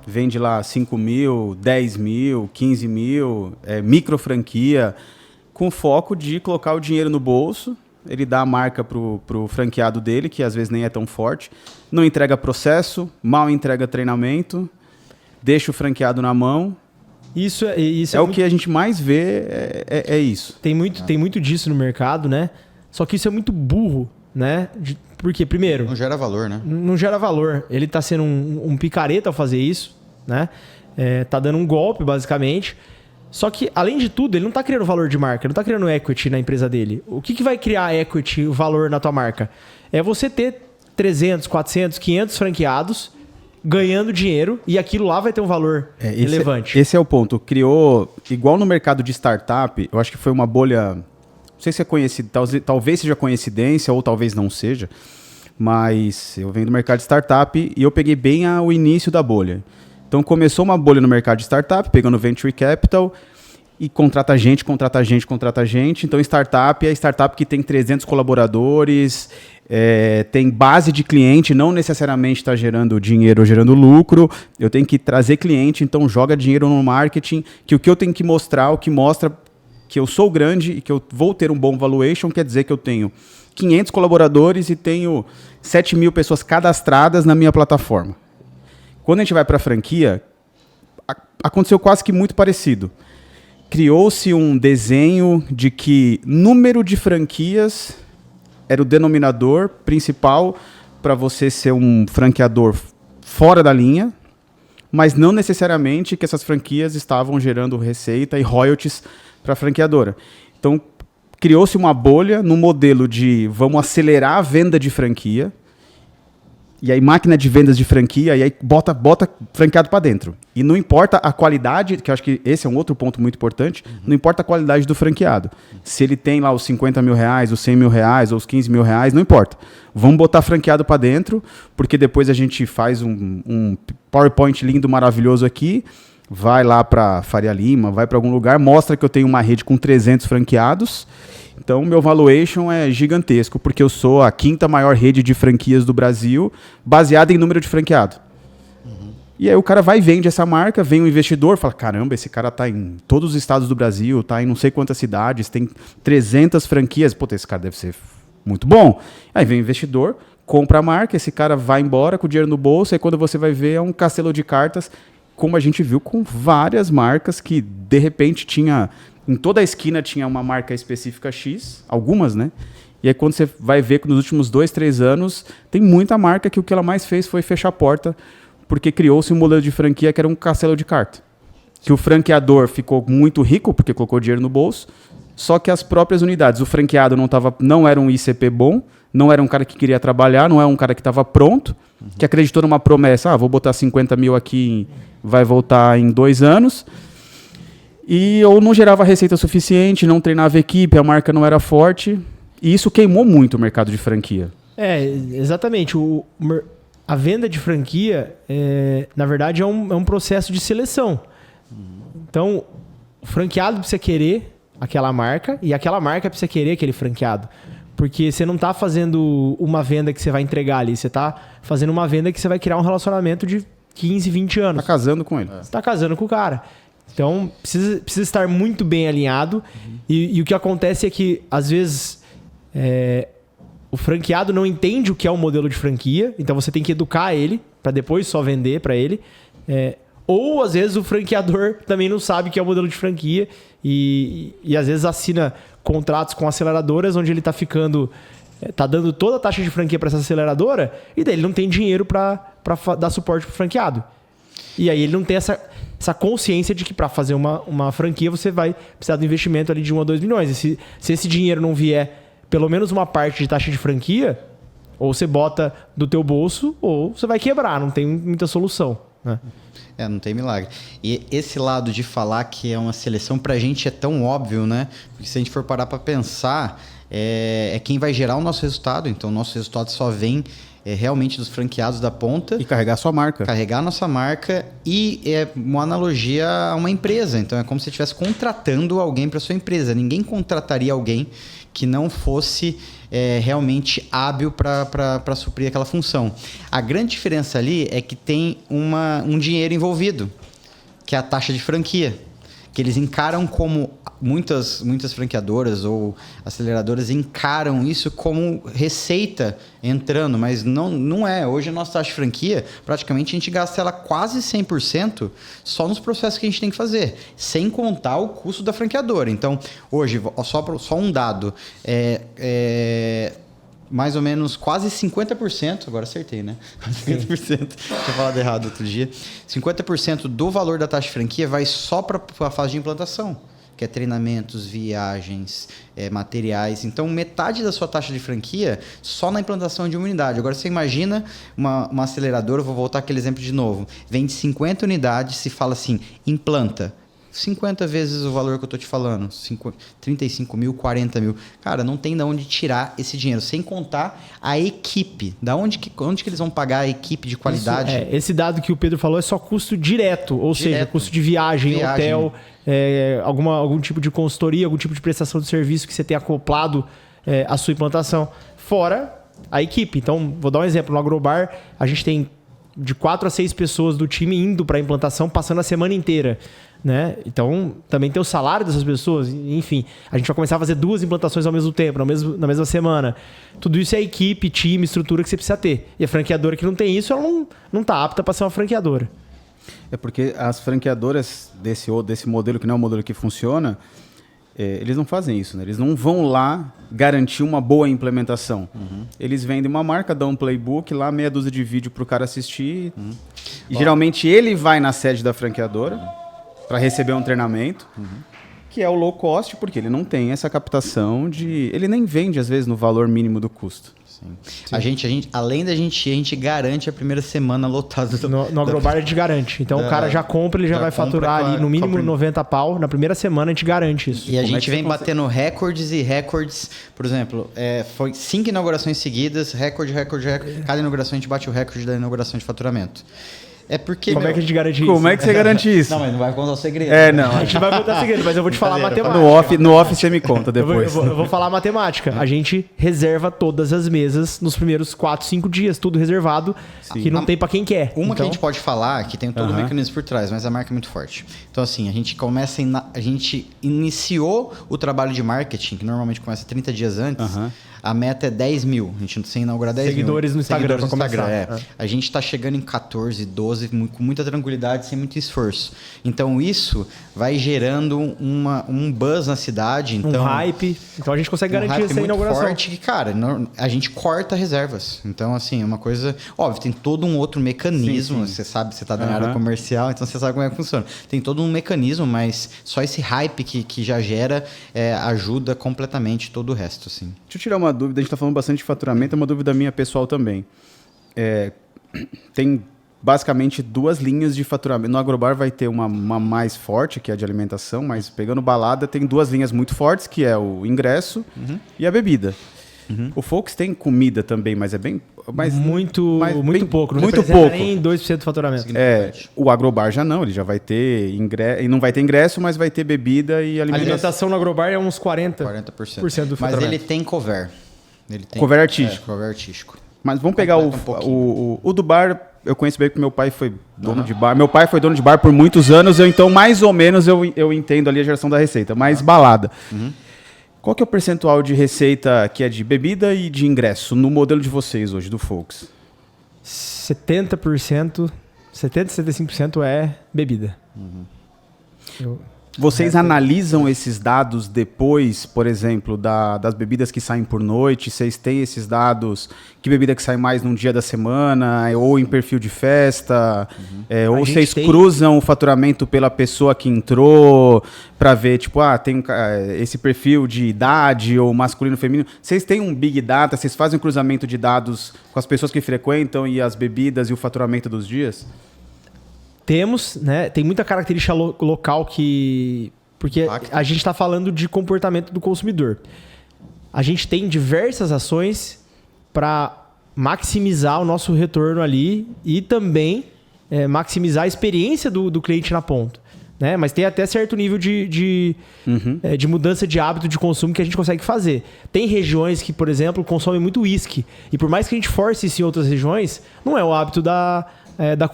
vende lá 5 mil, 10 mil, 15 mil, micro franquia, com foco de colocar o dinheiro no bolso. Ele dá a marca pro franqueado dele, que às vezes nem é tão forte, não entrega processo, mal entrega treinamento, deixa o franqueado na mão. Isso o que a gente mais vê, é isso. Tem muito disso no mercado, né? Só que isso é muito burro. né? Porque, primeiro... Não gera valor, né? Não gera valor. Ele tá sendo um picareta ao fazer isso, né? Tá dando um golpe, basicamente. Só que, além de tudo, ele não tá criando valor de marca, ele não tá criando equity na empresa dele. O que vai criar equity, o valor na tua marca? É você ter 300, 400, 500 franqueados ganhando dinheiro e aquilo lá vai ter um valor relevante. Esse é o ponto. Criou, igual no mercado de startup, eu acho que foi uma bolha... Não sei se é conhecido, talvez seja coincidência ou talvez não seja, mas eu venho do mercado de startup e eu peguei bem o início da bolha. Então começou uma bolha no mercado de startup, pegando venture capital e contrata gente. Então startup é a startup que tem 300 colaboradores, tem base de cliente, não necessariamente está gerando dinheiro ou gerando lucro. Eu tenho que trazer cliente, então joga dinheiro no marketing, que o que eu tenho que mostrar, o que mostra que eu sou grande e que eu vou ter um bom valuation, quer dizer que eu tenho 500 colaboradores e tenho 7 mil pessoas cadastradas na minha plataforma. Quando a gente vai para a franquia, aconteceu quase que muito parecido. Criou-se um desenho de que número de franquias era o denominador principal para você ser um franqueador fora da linha, mas não necessariamente que essas franquias estavam gerando receita e royalties para a franqueadora. Então, criou-se uma bolha no modelo de vamos acelerar a venda de franquia, e aí máquina de vendas de franquia, e aí bota franqueado para dentro. E não importa a qualidade, que eu acho que esse é um outro ponto muito importante, não importa a qualidade do franqueado. Se ele tem lá os 50 mil reais, os 100 mil reais, ou os 15 mil reais, não importa. Vamos botar franqueado para dentro, porque depois a gente faz um PowerPoint lindo, maravilhoso aqui, vai lá para Faria Lima, vai para algum lugar, mostra que eu tenho uma rede com 300 franqueados. Então, meu valuation é gigantesco, porque eu sou a 5ª maior rede de franquias do Brasil, baseada em número de franqueado. E aí o cara vai e vende essa marca, vem um investidor, fala, caramba, esse cara tá em todos os estados do Brasil, tá em não sei quantas cidades, tem 300 franquias, pô, esse cara deve ser muito bom. Aí vem o investidor, compra a marca, esse cara vai embora com o dinheiro no bolso, e quando você vai ver é um castelo de cartas, como a gente viu com várias marcas que, de repente, tinha... Em toda a esquina tinha uma marca específica X, algumas, né? E aí quando você vai ver que nos últimos 2, 3 anos, tem muita marca que o que ela mais fez foi fechar a porta, porque criou-se um modelo de franquia que era um castelo de carta. Que o franqueador ficou muito rico, porque colocou dinheiro no bolso, só que as próprias unidades, o franqueado não era um ICP bom, não era um cara que queria trabalhar, não era um cara que estava pronto, que acreditou numa promessa, vou botar 50 mil aqui, vai voltar em 2 anos... E ou não gerava receita suficiente, não treinava a equipe, a marca não era forte. E isso queimou muito o mercado de franquia. Exatamente. A venda de franquia, na verdade, é um processo de seleção. Então, o franqueado precisa querer aquela marca e aquela marca precisa querer aquele franqueado. Porque você não está fazendo uma venda que você vai entregar ali, você está fazendo uma venda que você vai criar um relacionamento de 15, 20 anos. Está casando com ele. Você está casando com o cara. Então, precisa estar muito bem alinhado. E o que acontece é que, às vezes, o franqueado não entende o que é um modelo de franquia. Então, você tem que educar ele para depois só vender para ele. Ou, às vezes, o franqueador também não sabe o que é o modelo de franquia. E às vezes, assina contratos com aceleradoras onde ele está ficando... Está dando toda a taxa de franquia para essa aceleradora e daí ele não tem dinheiro para dar suporte para o franqueado. E aí ele não tem essa consciência de que para fazer uma franquia você vai precisar do investimento ali de 1 a 2 milhões. E se esse dinheiro não vier pelo menos uma parte de taxa de franquia, ou você bota do teu bolso ou você vai quebrar, não tem muita solução, né? Não tem milagre. E esse lado de falar que é uma seleção pra gente é tão óbvio, né? Porque se a gente for parar pra pensar, é quem vai gerar o nosso resultado. Então o nosso resultado só vem realmente dos franqueados da ponta. E carregar a sua marca. Carregar a nossa marca e é uma analogia a uma empresa. Então é como se você estivesse contratando alguém para sua empresa. Ninguém contrataria alguém que não fosse realmente hábil para suprir aquela função. A grande diferença ali é que tem um dinheiro envolvido, que é a taxa de franquia. Que eles encaram como... Muitas franqueadoras ou aceleradoras encaram isso como receita entrando, mas não é. Hoje a nossa taxa de franquia, praticamente a gente gasta ela quase 100% só nos processos que a gente tem que fazer, sem contar o custo da franqueadora. Então, hoje, só um dado, mais ou menos quase 50%, agora acertei, né? 50%, tinha falado errado outro dia. 50% do valor da taxa de franquia vai só para a fase de implantação, que é treinamentos, viagens, materiais. Então, metade da sua taxa de franquia só na implantação de uma unidade. Agora, você imagina uma aceleradora, vou voltar aquele exemplo de novo, vende 50 unidades, se fala assim, implanta. 50 vezes o valor que eu tô te falando, 35 mil, 40 mil. Cara, não tem de onde tirar esse dinheiro, sem contar a equipe. Da onde que eles vão pagar a equipe de qualidade? Esse dado que o Pedro falou é só custo direto, ou seja, custo de viagem. Hotel, algum tipo de consultoria, algum tipo de prestação de serviço que você tenha acoplado à sua implantação. Fora a equipe. Então, vou dar um exemplo. No Agrobar, a gente tem de 4 a 6 pessoas do time indo para a implantação, passando a semana inteira. Né? Então, também tem o salário dessas pessoas. Enfim, a gente vai começar a fazer 2 implantações ao mesmo tempo, na mesma semana. Tudo isso é equipe, time, estrutura que você precisa ter. E a franqueadora que não tem isso, ela não está apta para ser uma franqueadora. É porque as franqueadoras desse modelo, que não é um modelo que funciona, eles não fazem isso, né? Eles não vão lá garantir uma boa implementação. Eles vendem uma marca, dão um playbook, lá meia dúzia de vídeo para o cara assistir. E geralmente ele vai na sede da franqueadora para receber um treinamento, que é o low cost, porque ele não tem essa captação de... Ele nem vende, às vezes, no valor mínimo do custo. Sim. A gente, além da gente ir, a gente garante a primeira semana lotada. No Agrobar a gente garante. Então o cara já compra, ele já vai faturar ali no mínimo 90 pau. Na primeira semana a gente garante isso. E a gente vem batendo recordes e recordes. Por exemplo, foi 5 inaugurações seguidas, recorde. Cada inauguração a gente bate o recorde da inauguração de faturamento. É porque... Como é que a gente garante isso? Como é que você garante isso? Não, mas não vai contar o segredo. Não. A gente vai contar o segredo, mas eu vou te falar a matemática. No off você me conta depois. Eu vou falar a matemática. A gente reserva todas as mesas nos primeiros 4, 5 dias, tudo reservado, que não tem pra quem quer. Uma que a gente pode falar, que tem todo o mecanismo por trás, mas a marca é muito forte. Então, assim, a gente iniciou o trabalho de marketing, que normalmente começa 30 dias antes. A meta é 10 mil. A gente não precisa inaugurar 10 seguidores mil. No Instagram para começar. A gente está chegando em 14, 12, com muita tranquilidade, sem muito esforço. Então, isso vai gerando um buzz na cidade. Então, um hype. Então, a gente consegue garantir essa inauguração. Forte que, cara, a gente corta reservas. Então, assim, é uma coisa... Óbvio, tem todo um outro mecanismo. Sim. Você sabe, você está na área comercial, então você sabe como é que funciona. Tem todo um mecanismo, mas só esse hype que já gera ajuda completamente todo o resto, assim. Deixa eu tirar uma dúvida, a gente está falando bastante de faturamento, é uma dúvida minha pessoal também. Tem basicamente 2 linhas de faturamento. No Agrobar vai ter uma mais forte, que é a de alimentação, mas pegando balada tem 2 linhas muito fortes, que é o ingresso e a bebida. O Folks tem comida também, mas é bem... Muito pouco. Muito pouco. Nem 2% do faturamento. O Agrobar já não, ele já vai ter ingresso, e não vai ter ingresso, mas vai ter bebida e alimentação. A alimentação no Agrobar é uns 40% do faturamento. Mas ele tem cover. Cover artístico. Cover artístico. Mas vamos pegar o do bar, eu conheço bem porque meu pai foi dono de bar. Meu pai foi dono de bar por muitos anos, então mais ou menos eu entendo ali a geração da receita. Mais balada. Qual que é o percentual de receita que é de bebida e de ingresso no modelo de vocês hoje, do Folks? 70%, 75% é bebida. Vocês analisam esses dados depois, por exemplo, das bebidas que saem por noite? Vocês têm esses dados? Que bebida que sai mais num dia da semana? Ou em perfil de festa? Ou vocês cruzam o faturamento pela pessoa que entrou para ver, tipo, tem esse perfil de idade ou masculino, feminino? Vocês têm um Big Data? Vocês fazem um cruzamento de dados com as pessoas que frequentam e as bebidas e o faturamento dos dias? Temos, né? Tem muita característica local que... Porque a gente está falando de comportamento do consumidor. A gente tem diversas ações para maximizar o nosso retorno ali e também maximizar a experiência do cliente na ponta. Né? Mas tem até certo nível de mudança de hábito de consumo que a gente consegue fazer. Tem regiões que, por exemplo, consomem muito uísque. E por mais que a gente force isso em outras regiões, não é o hábito da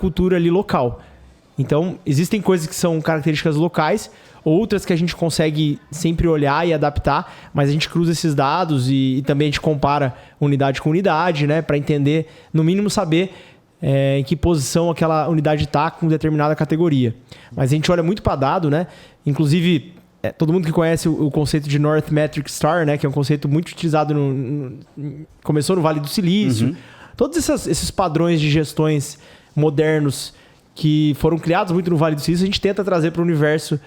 cultura ali local. Então, existem coisas que são características locais, outras que a gente consegue sempre olhar e adaptar, mas a gente cruza esses dados e também a gente compara unidade com unidade, né, para entender, no mínimo, saber em que posição aquela unidade está com determinada categoria. Mas a gente olha muito para dado, né? Inclusive, todo mundo que conhece o conceito de North Metric Star, né? Que é um conceito muito utilizado começou no Vale do Silício. Todos esses padrões de gestões modernos que foram criados muito no Vale do Silício, a gente tenta trazer para o universo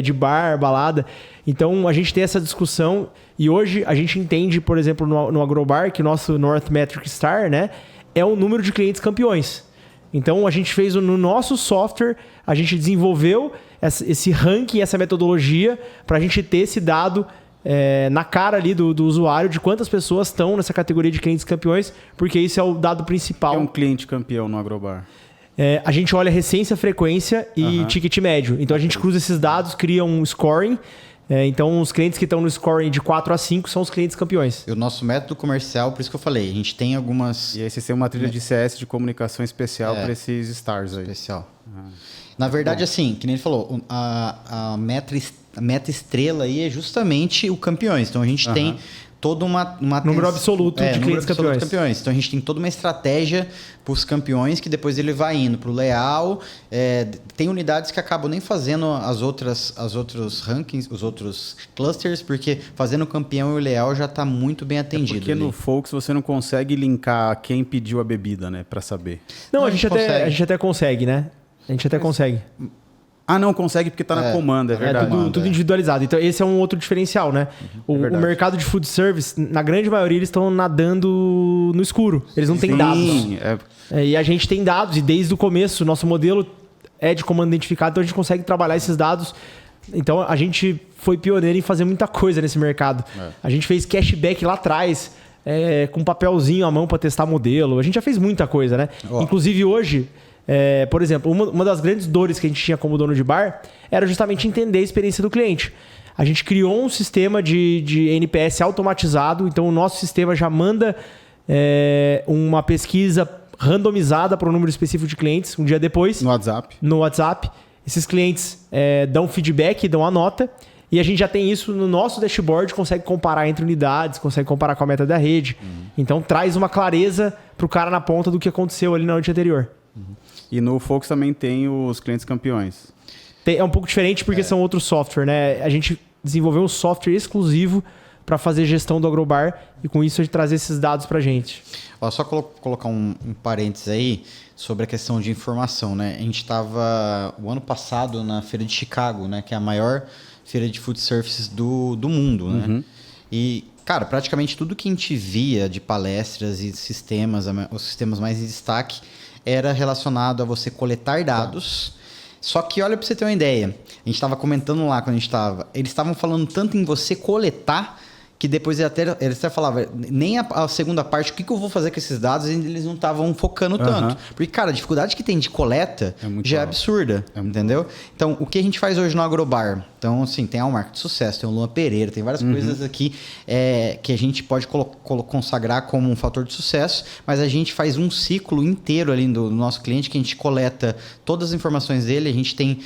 de bar, balada. Então, a gente tem essa discussão e hoje a gente entende, por exemplo, no Agrobar, que o nosso North Metric Star, né, é o número de clientes campeões. Então, a gente fez no nosso software, a gente desenvolveu esse ranking, essa metodologia, para a gente ter esse dado na cara ali do usuário de quantas pessoas estão nessa categoria de clientes campeões, porque isso é o dado principal. É um cliente campeão no Agrobar. A gente olha recência, frequência e ticket médio. Então, a gente cruza esses dados, cria um scoring. Então, os clientes que estão no scoring de 4 a 5 são os clientes campeões. E o nosso método comercial, por isso que eu falei, a gente tem algumas... E aí vocês têm uma trilha de CS de comunicação especial para esses stars aí. Especial. Na verdade, assim, que nem ele falou, a meta estrela aí é justamente o campeões. Então, a gente tem toda uma número absoluto de clientes campeões. Então, a gente tem toda uma estratégia para os campeões que depois ele vai indo para o leal. Tem unidades que acabam nem fazendo os outros rankings, os outros clusters, porque fazendo o campeão e o leal já está muito bem atendido. Porque no Folks você não consegue linkar quem pediu a bebida, né? Para saber. Não, a gente até consegue, né? A gente até consegue. Ah, não, consegue porque está na comanda, é verdade. Tudo individualizado. Então, esse é um outro diferencial, né? O mercado de food service, na grande maioria, eles estão nadando no escuro. Eles não têm dados. E a gente tem dados, e desde o começo, o nosso modelo é de comando identificado, então a gente consegue trabalhar esses dados. Então, a gente foi pioneiro em fazer muita coisa nesse mercado. A gente fez cashback lá atrás, com papelzinho à mão para testar modelo. A gente já fez muita coisa, né? Inclusive, hoje... por exemplo, uma das grandes dores que a gente tinha como dono de bar era justamente entender a experiência do cliente. A gente criou um sistema de NPS automatizado, então o nosso sistema já manda uma pesquisa randomizada para um número específico de clientes um dia depois. No WhatsApp. Esses clientes dão feedback, dão a nota, e a gente já tem isso no nosso dashboard, consegue comparar entre unidades, consegue comparar com a meta da rede. Então traz uma clareza para o cara na ponta do que aconteceu ali na noite anterior. E no Folks também tem os clientes campeões. É um pouco diferente porque são outros software, né? A gente desenvolveu um software exclusivo para fazer gestão do Agrobar e com isso a gente trazer esses dados para a gente. Só colocar um parênteses aí sobre a questão de informação, né? A gente estava o ano passado na Feira de Chicago, né? Que é a maior feira de food services do mundo, né? E, cara, praticamente tudo que a gente via de palestras e sistemas, os sistemas mais em destaque, era relacionado a você coletar dados. Só que olha para você ter uma ideia. A gente estava comentando lá quando a gente estava. Eles estavam falando tanto em você coletar que depois eles até falavam, nem a segunda parte, o que eu vou fazer com esses dados, eles não estavam focando tanto. Porque, cara, a dificuldade que tem de coleta já é absurda, entendeu? Então, o que a gente faz hoje no Agrobar? Então, assim, tem a Marca de Sucesso, tem o Luan Pereira, tem várias coisas aqui que a gente pode consagrar como um fator de sucesso, mas a gente faz um ciclo inteiro ali do nosso cliente, que a gente coleta todas as informações dele, a gente tem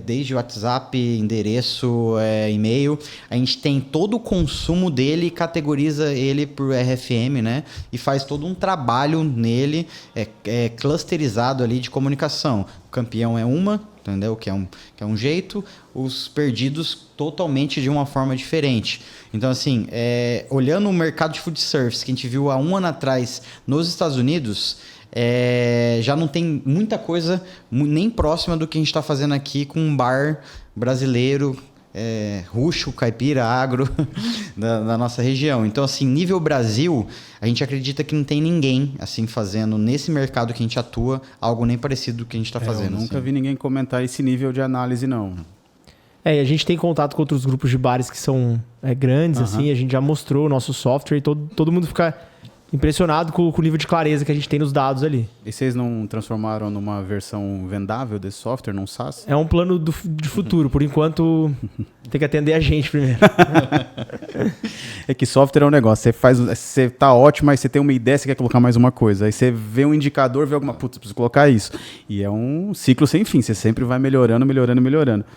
desde WhatsApp, endereço, e-mail, a gente tem todo o consumo dele, categoriza ele por RFM, né? E faz todo um trabalho nele, clusterizado ali de comunicação. O campeão é uma, entendeu? Que é um jeito, os perdidos totalmente de uma forma diferente. Então, assim, olhando o mercado de food service que a gente viu há um ano atrás nos Estados Unidos, já não tem muita coisa nem próxima do que a gente está fazendo aqui com um bar brasileiro, rústico, caipira, agro, da nossa região. Então, assim, nível Brasil, a gente acredita que não tem ninguém assim fazendo nesse mercado que a gente atua algo nem parecido do que a gente está fazendo. Eu nunca vi ninguém comentar esse nível de análise, não. A gente tem contato com outros grupos de bares que são grandes, assim, a gente já mostrou o nosso software e todo mundo fica impressionado com o nível de clareza que a gente tem nos dados ali. E vocês não transformaram numa versão vendável desse software, num SaaS? É um plano de futuro. Por enquanto, tem que atender a gente primeiro. É que software é um negócio. Você tá ótimo, aí você tem uma ideia, você quer colocar mais uma coisa. Aí você vê um indicador, vê alguma... Putz, preciso colocar isso. E é um ciclo sem fim. Você sempre vai melhorando.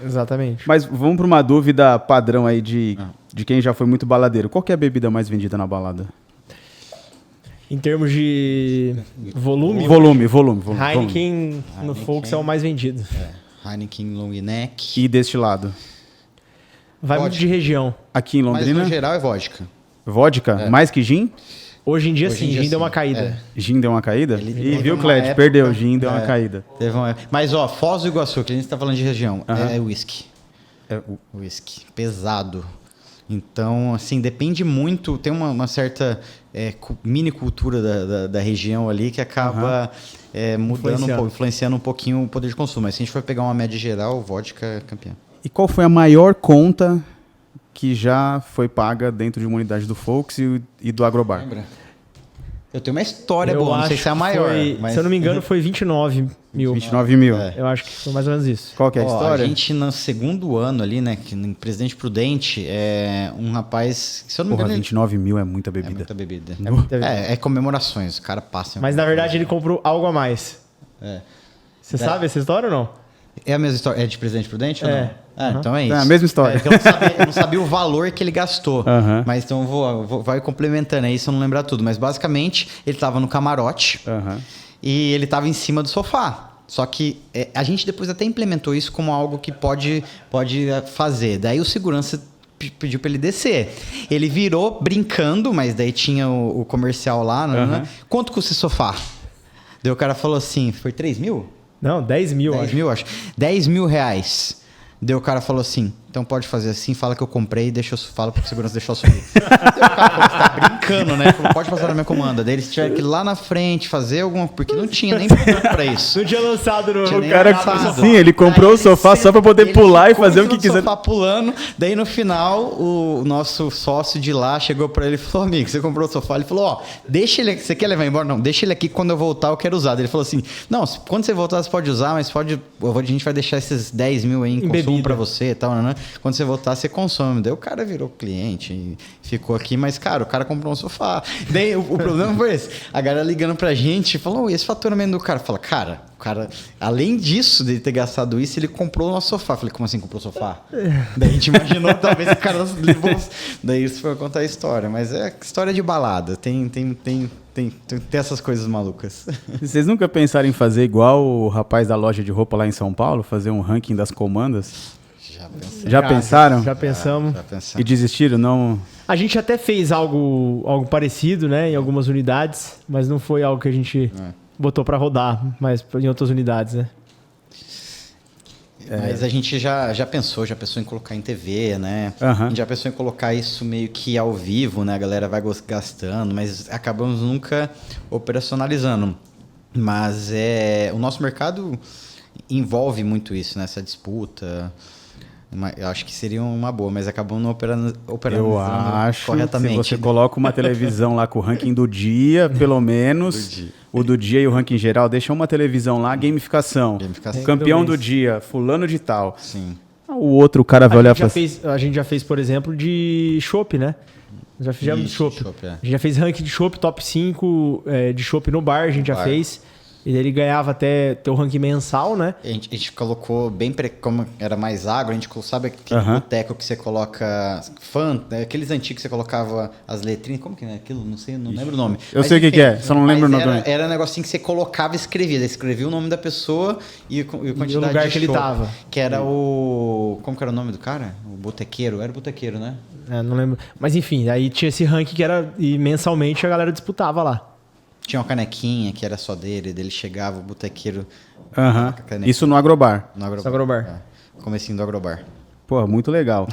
Exatamente. Mas vamos para uma dúvida padrão aí de quem já foi muito baladeiro. Qual que é a bebida mais vendida na balada? Em termos de volume? Volume. Heineken no Folks é o mais vendido. Heineken, long neck. E deste lado? Vai muito de região. Aqui em Mas Londrina, no geral é vodka. vodka, mais que gin? Hoje em dia, Hoje sim, em dia, gin deu sim. uma caída. Gin deu uma caída? Ele E teve viu, uma Cled? época- Perdeu, gin deu uma caída. Mas, ó, Foz do Iguaçu, que a gente tá falando de região, é whisky. É, Whisky. Pesado. Então, assim, depende muito. Tem uma certa mini cultura da região ali que acaba mudando influenciando um pouquinho o poder de consumo. Mas se a gente for pegar uma média geral, vodka é campeão. E qual foi a maior conta que já foi paga dentro de uma unidade do Folks e do Agrobar? Lembra? Eu tenho uma história boa, não sei se é a maior. Mas... Se eu não me engano, foi 29 mil. 29 mil. Eu acho que foi mais ou menos isso. Qual que é a história? A gente, no segundo ano ali, né, que em Presidente Prudente, um rapaz... Se eu não me Porra, engano, 29 mil é muita é bebida. muita bebida. muita bebida. É comemorações, o cara passa. Mas na verdade ele comprou algo a mais. Você sabe essa história ou não? É a mesma história? É de Presidente Prudente ou não? Então é isso. É a mesma história. Que eu não sabia o valor que ele gastou. Mas então vai complementando aí, se eu não lembrar tudo. Mas basicamente, ele estava no camarote e ele estava em cima do sofá. Só que a gente depois até implementou isso como algo que pode fazer. Daí o segurança pediu para ele descer. Ele virou brincando, mas daí tinha o comercial lá. Né? Quanto custa esse sofá? Daí o cara falou assim, foi 3 mil? Não, 10 mil, 10 acho. mil, acho. 10 mil reais. Daí o cara falou assim, então pode fazer assim, fala que eu comprei e fala pro segurança deixar eu subir. Daí o cara falou, você tá brincando, né? Falou, pode passar na minha comanda. Daí eles tiveram que ir lá na frente fazer alguma... Porque não tinha nem produto pra isso. Não tinha lançado no... Tinha O nem cara, lançado. sim, ele comprou o sofá só pra poder pular e fazer o que quiser. Sofá pulando. Daí no final, o nosso sócio de lá chegou pra ele e falou, amigo, você comprou o sofá? Ele falou, ó, deixa ele aqui. Você quer levar embora? Não, deixa ele aqui, quando eu voltar eu quero usar. Daí ele falou assim, não, quando você voltar você pode usar, mas a gente vai deixar esses 10 mil aí em consumo bebida pra você e tal, né? Quando você voltar você consome. Daí o cara virou cliente e ficou aqui, mas cara, o cara comprou um sofá. Daí o problema foi esse. A galera ligando pra gente falou, esse faturamento do cara? Fala, cara, o cara, além disso, de ter gastado isso, ele comprou o nosso sofá. Falei, como assim comprou o sofá? Daí a gente imaginou, talvez o cara levou... Daí isso foi contar a história. Mas é história de balada. Tem essas coisas malucas. Vocês nunca pensaram em fazer igual o rapaz da loja de roupa lá em São Paulo? Fazer um ranking das comandas? Já pensaram? Já pensamos. E desistiram? Não... A gente até fez algo parecido, né? Em algumas unidades, mas não foi algo que a gente botou pra rodar, mas em outras unidades, né? Mas a gente já pensou em colocar em TV, né? A gente já pensou em colocar isso meio que ao vivo, né? A galera vai gastando, mas acabamos nunca operacionalizando. Mas o nosso mercado envolve muito isso, né? Essa disputa. Eu acho que seria uma boa, mas acabamos não operando Eu acho corretamente. Se você coloca uma televisão lá com o ranking do dia, pelo menos, o do dia e o ranking geral, deixa uma televisão lá, gamificação. Campeão do dia, fulano de tal. Sim. O outro cara vai olhar pra... A gente já fez, por exemplo, de chopp, né? Já fizemos de chopp. A gente já fez ranking de chopp, top 5 de chopp no bar, a gente já fez. E ele ganhava até ter o ranking mensal, né? A gente colocou bem... Como era mais agro, a gente sabe aquele boteco que você coloca... aqueles antigos que você colocava as letrinhas... Como que é aquilo? Não sei, não lembro o nome. Eu sei o que é, só não lembro o nome. Era um negocinho que você colocava e escrevia. Escrevia o nome da pessoa e quantidade e o lugar de que ele tava. Que era o... Como que era o nome do cara? O botequeiro. Era o botequeiro, né? Não lembro. Mas enfim, aí tinha esse ranking que era... E mensalmente a galera disputava lá. Tinha uma canequinha que era só dele chegava o botequeiro. Isso no Agrobar. No Agrobar. Agrobar. Comecinho do Agrobar. Pô, muito legal.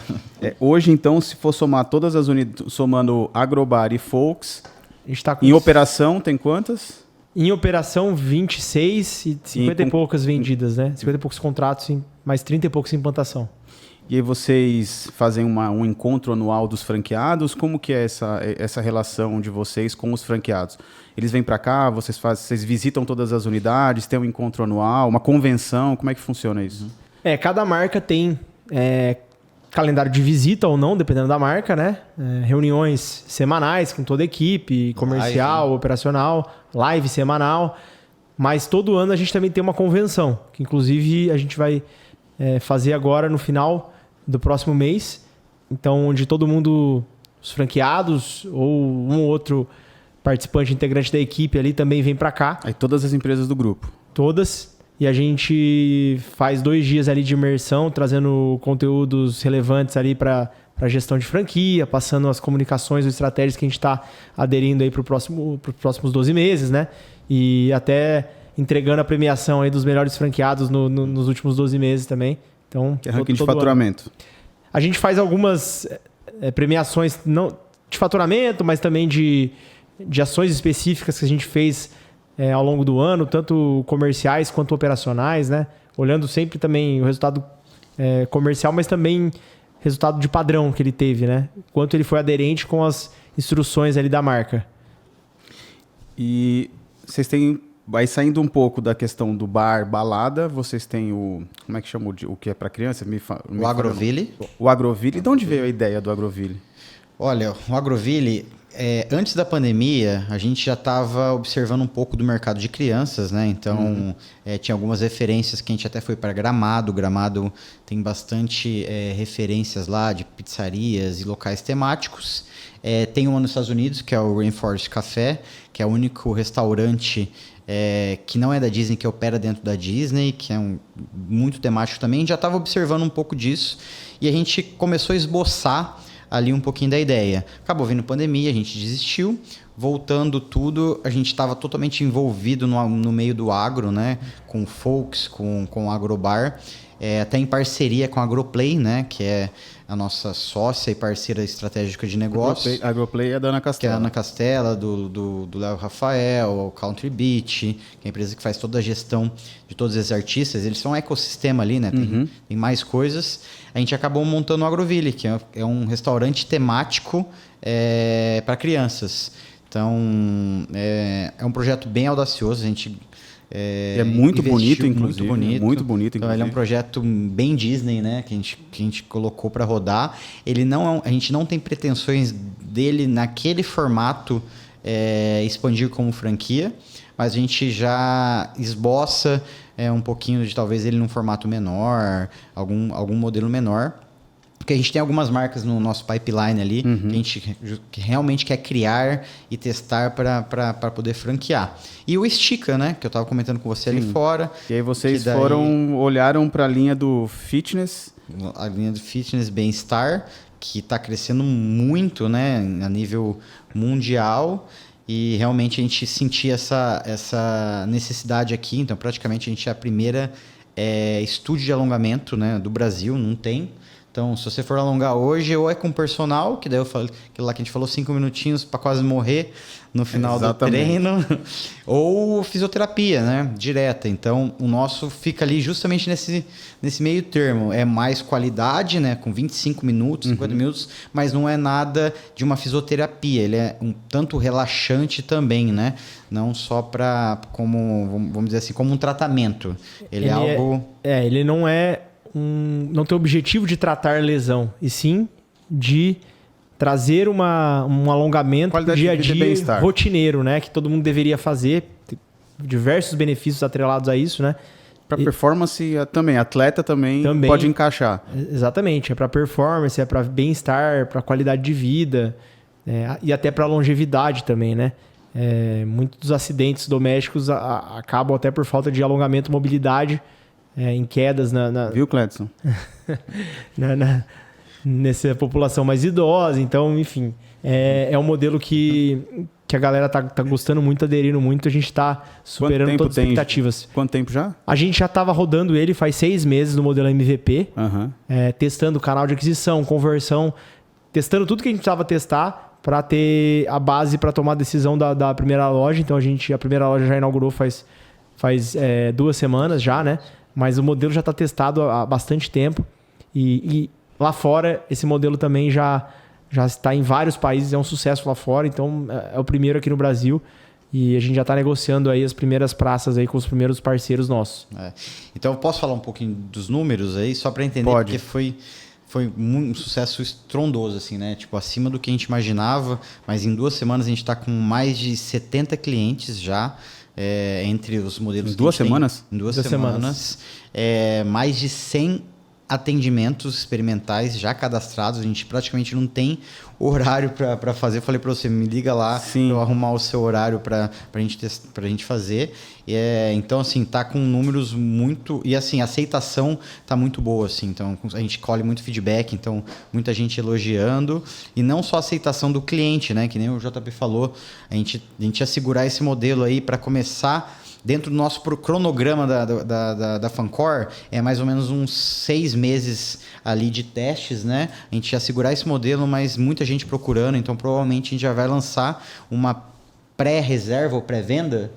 Hoje, então, se for somar todas as unidades, somando Agrobar e Folks, a gente tá com em operação tem quantas? Em operação, 26 e 50 e poucas vendidas, né? 50 e poucos contratos, mais 30 e poucos em implantação. E aí vocês fazem um encontro anual dos franqueados? Como que é essa relação de vocês com os franqueados? Eles vêm para cá, vocês visitam todas as unidades, tem um encontro anual, uma convenção, como é que funciona isso? Cada marca tem calendário de visita ou não, dependendo da marca, né? Reuniões semanais com toda a equipe, comercial, operacional, live semanal. Mas todo ano a gente também tem uma convenção, que inclusive a gente vai fazer agora no final do próximo mês. Então, onde todo mundo, os franqueados ou um ou outro participante integrante da equipe ali também vem para cá. Aí todas as empresas do grupo. Todas. e a gente faz 2 dias ali de imersão, trazendo conteúdos relevantes ali para gestão de franquia, passando as comunicações ou estratégias que a gente está aderindo aí para os próximos 12 meses, né? E até entregando a premiação aí dos melhores franqueados nos últimos 12 meses também. Então, Que é ranking de faturamento. A gente faz algumas premiações não de faturamento, mas também de ações específicas que a gente fez ao longo do ano, tanto comerciais quanto operacionais, né? Olhando sempre também o resultado comercial, mas também resultado de padrão que ele teve, né? Quanto ele foi aderente com as instruções ali da marca. E vocês têm... Vai saindo um pouco da questão do bar, balada, vocês têm o... Como é que chama o que é para criança? O Agroville. O Agroville. De onde veio a ideia do Agroville? Olha, o Agroville, antes da pandemia, a gente já estava observando um pouco do mercado de crianças, né? Então, tinha algumas referências que a gente até foi para Gramado. Gramado tem bastante referências lá de pizzarias e locais temáticos. Tem uma nos Estados Unidos, que é o Rainforest Café, que é o único restaurante que não é da Disney, que opera dentro da Disney, que é muito temático também. A gente já estava observando um pouco disso e a gente começou a esboçar ali um pouquinho da ideia. Acabou vindo pandemia, a gente desistiu. Voltando tudo, a gente estava totalmente envolvido no meio do agro, né? Com o Folks, com o Agrobar, até em parceria com a Agroplay, né? Que é a nossa sócia e parceira estratégica de negócio. Agroplay é da Ana Castela. Que é a Ana Castela, do Léo Rafael, o Country Beach, que é a empresa que faz toda a gestão de todos esses artistas. Eles são um ecossistema ali, né? Tem mais coisas. A gente acabou montando o Agroville, que é um restaurante temático para crianças. Então, é um projeto bem audacioso. A gente é muito bonito, inclusive. Muito bonito, então, ele é um projeto bem Disney, né? Que a gente colocou para rodar. Ele não a gente não tem pretensões dele naquele formato expandir como franquia, mas a gente já esboça um pouquinho de talvez ele num formato menor, algum modelo menor. Porque a gente tem algumas marcas no nosso pipeline ali que a gente realmente quer criar e testar para poder franquear. E o Estica, né? Que eu estava comentando com você ali fora. E aí vocês olharam para a linha do fitness. A linha do fitness bem-estar, que está crescendo muito, né? A nível mundial. E realmente a gente sentia essa necessidade aqui. Então, praticamente, a gente é a primeira estúdio de alongamento, né, do Brasil. Não tem. Então, se você for alongar hoje, ou é com personal, que daí eu falei, aquilo lá que a gente falou, 5 minutinhos para quase morrer no final do treino, ou fisioterapia, né? Direta. Então, o nosso fica ali justamente nesse meio termo. É mais qualidade, né? Com 25 minutos, 50 minutos, mas não é nada de uma fisioterapia. Ele é um tanto relaxante também, né? Não só vamos dizer assim, como um tratamento. Ele é algo... ele não não tem o objetivo de tratar lesão, e sim de trazer um alongamento do dia a dia rotineiro, né? Que todo mundo deveria fazer. Tem diversos benefícios atrelados a isso, né? Para performance também, atleta também pode encaixar. Exatamente, é para performance, é para bem-estar, para qualidade de vida, e até para longevidade também, né? Muitos dos acidentes domésticos acabam até por falta de alongamento e mobilidade, em quedas Viu, Cledson? Nessa população mais idosa. Então, enfim, é um modelo que a galera tá gostando muito, aderindo muito. A gente está superando todas as expectativas. Quanto tempo já? A gente já estava rodando ele faz 6 meses no modelo MVP, testando o canal de aquisição, conversão, testando tudo que a gente precisava testar para ter a base para tomar a decisão da primeira loja. Então, a primeira loja já inaugurou faz 2 semanas já, né? Mas o modelo já está testado há bastante tempo. E lá fora, esse modelo também já está em vários países, é um sucesso lá fora. Então, é o primeiro aqui no Brasil. E a gente já está negociando aí as primeiras praças aí com os primeiros parceiros nossos. Então, eu posso falar um pouquinho dos números aí, só para entender? Pode. Porque foi um sucesso estrondoso, assim, né? Tipo, acima do que a gente imaginava. Mas em 2 semanas, a gente está com mais de 70 clientes já. Entre os modelos. Em 2 semanas? Em 2 semanas. Mais de 100 atendimentos experimentais já cadastrados, a gente praticamente não tem horário para fazer. Eu falei para você, me liga lá para eu arrumar o seu horário para a gente fazer. Então, assim, tá com números muito... E, assim, a aceitação tá muito boa, assim. Então, a gente colhe muito feedback, então, muita gente elogiando. E não só a aceitação do cliente, né? Que nem o JP falou, a gente ia segurar esse modelo aí para começar... Dentro do nosso cronograma da Fancor, é mais ou menos uns 6 meses ali de testes, né? A gente ia segurar esse modelo, mas muita gente procurando, então provavelmente a gente já vai lançar uma pré-reserva ou pré-venda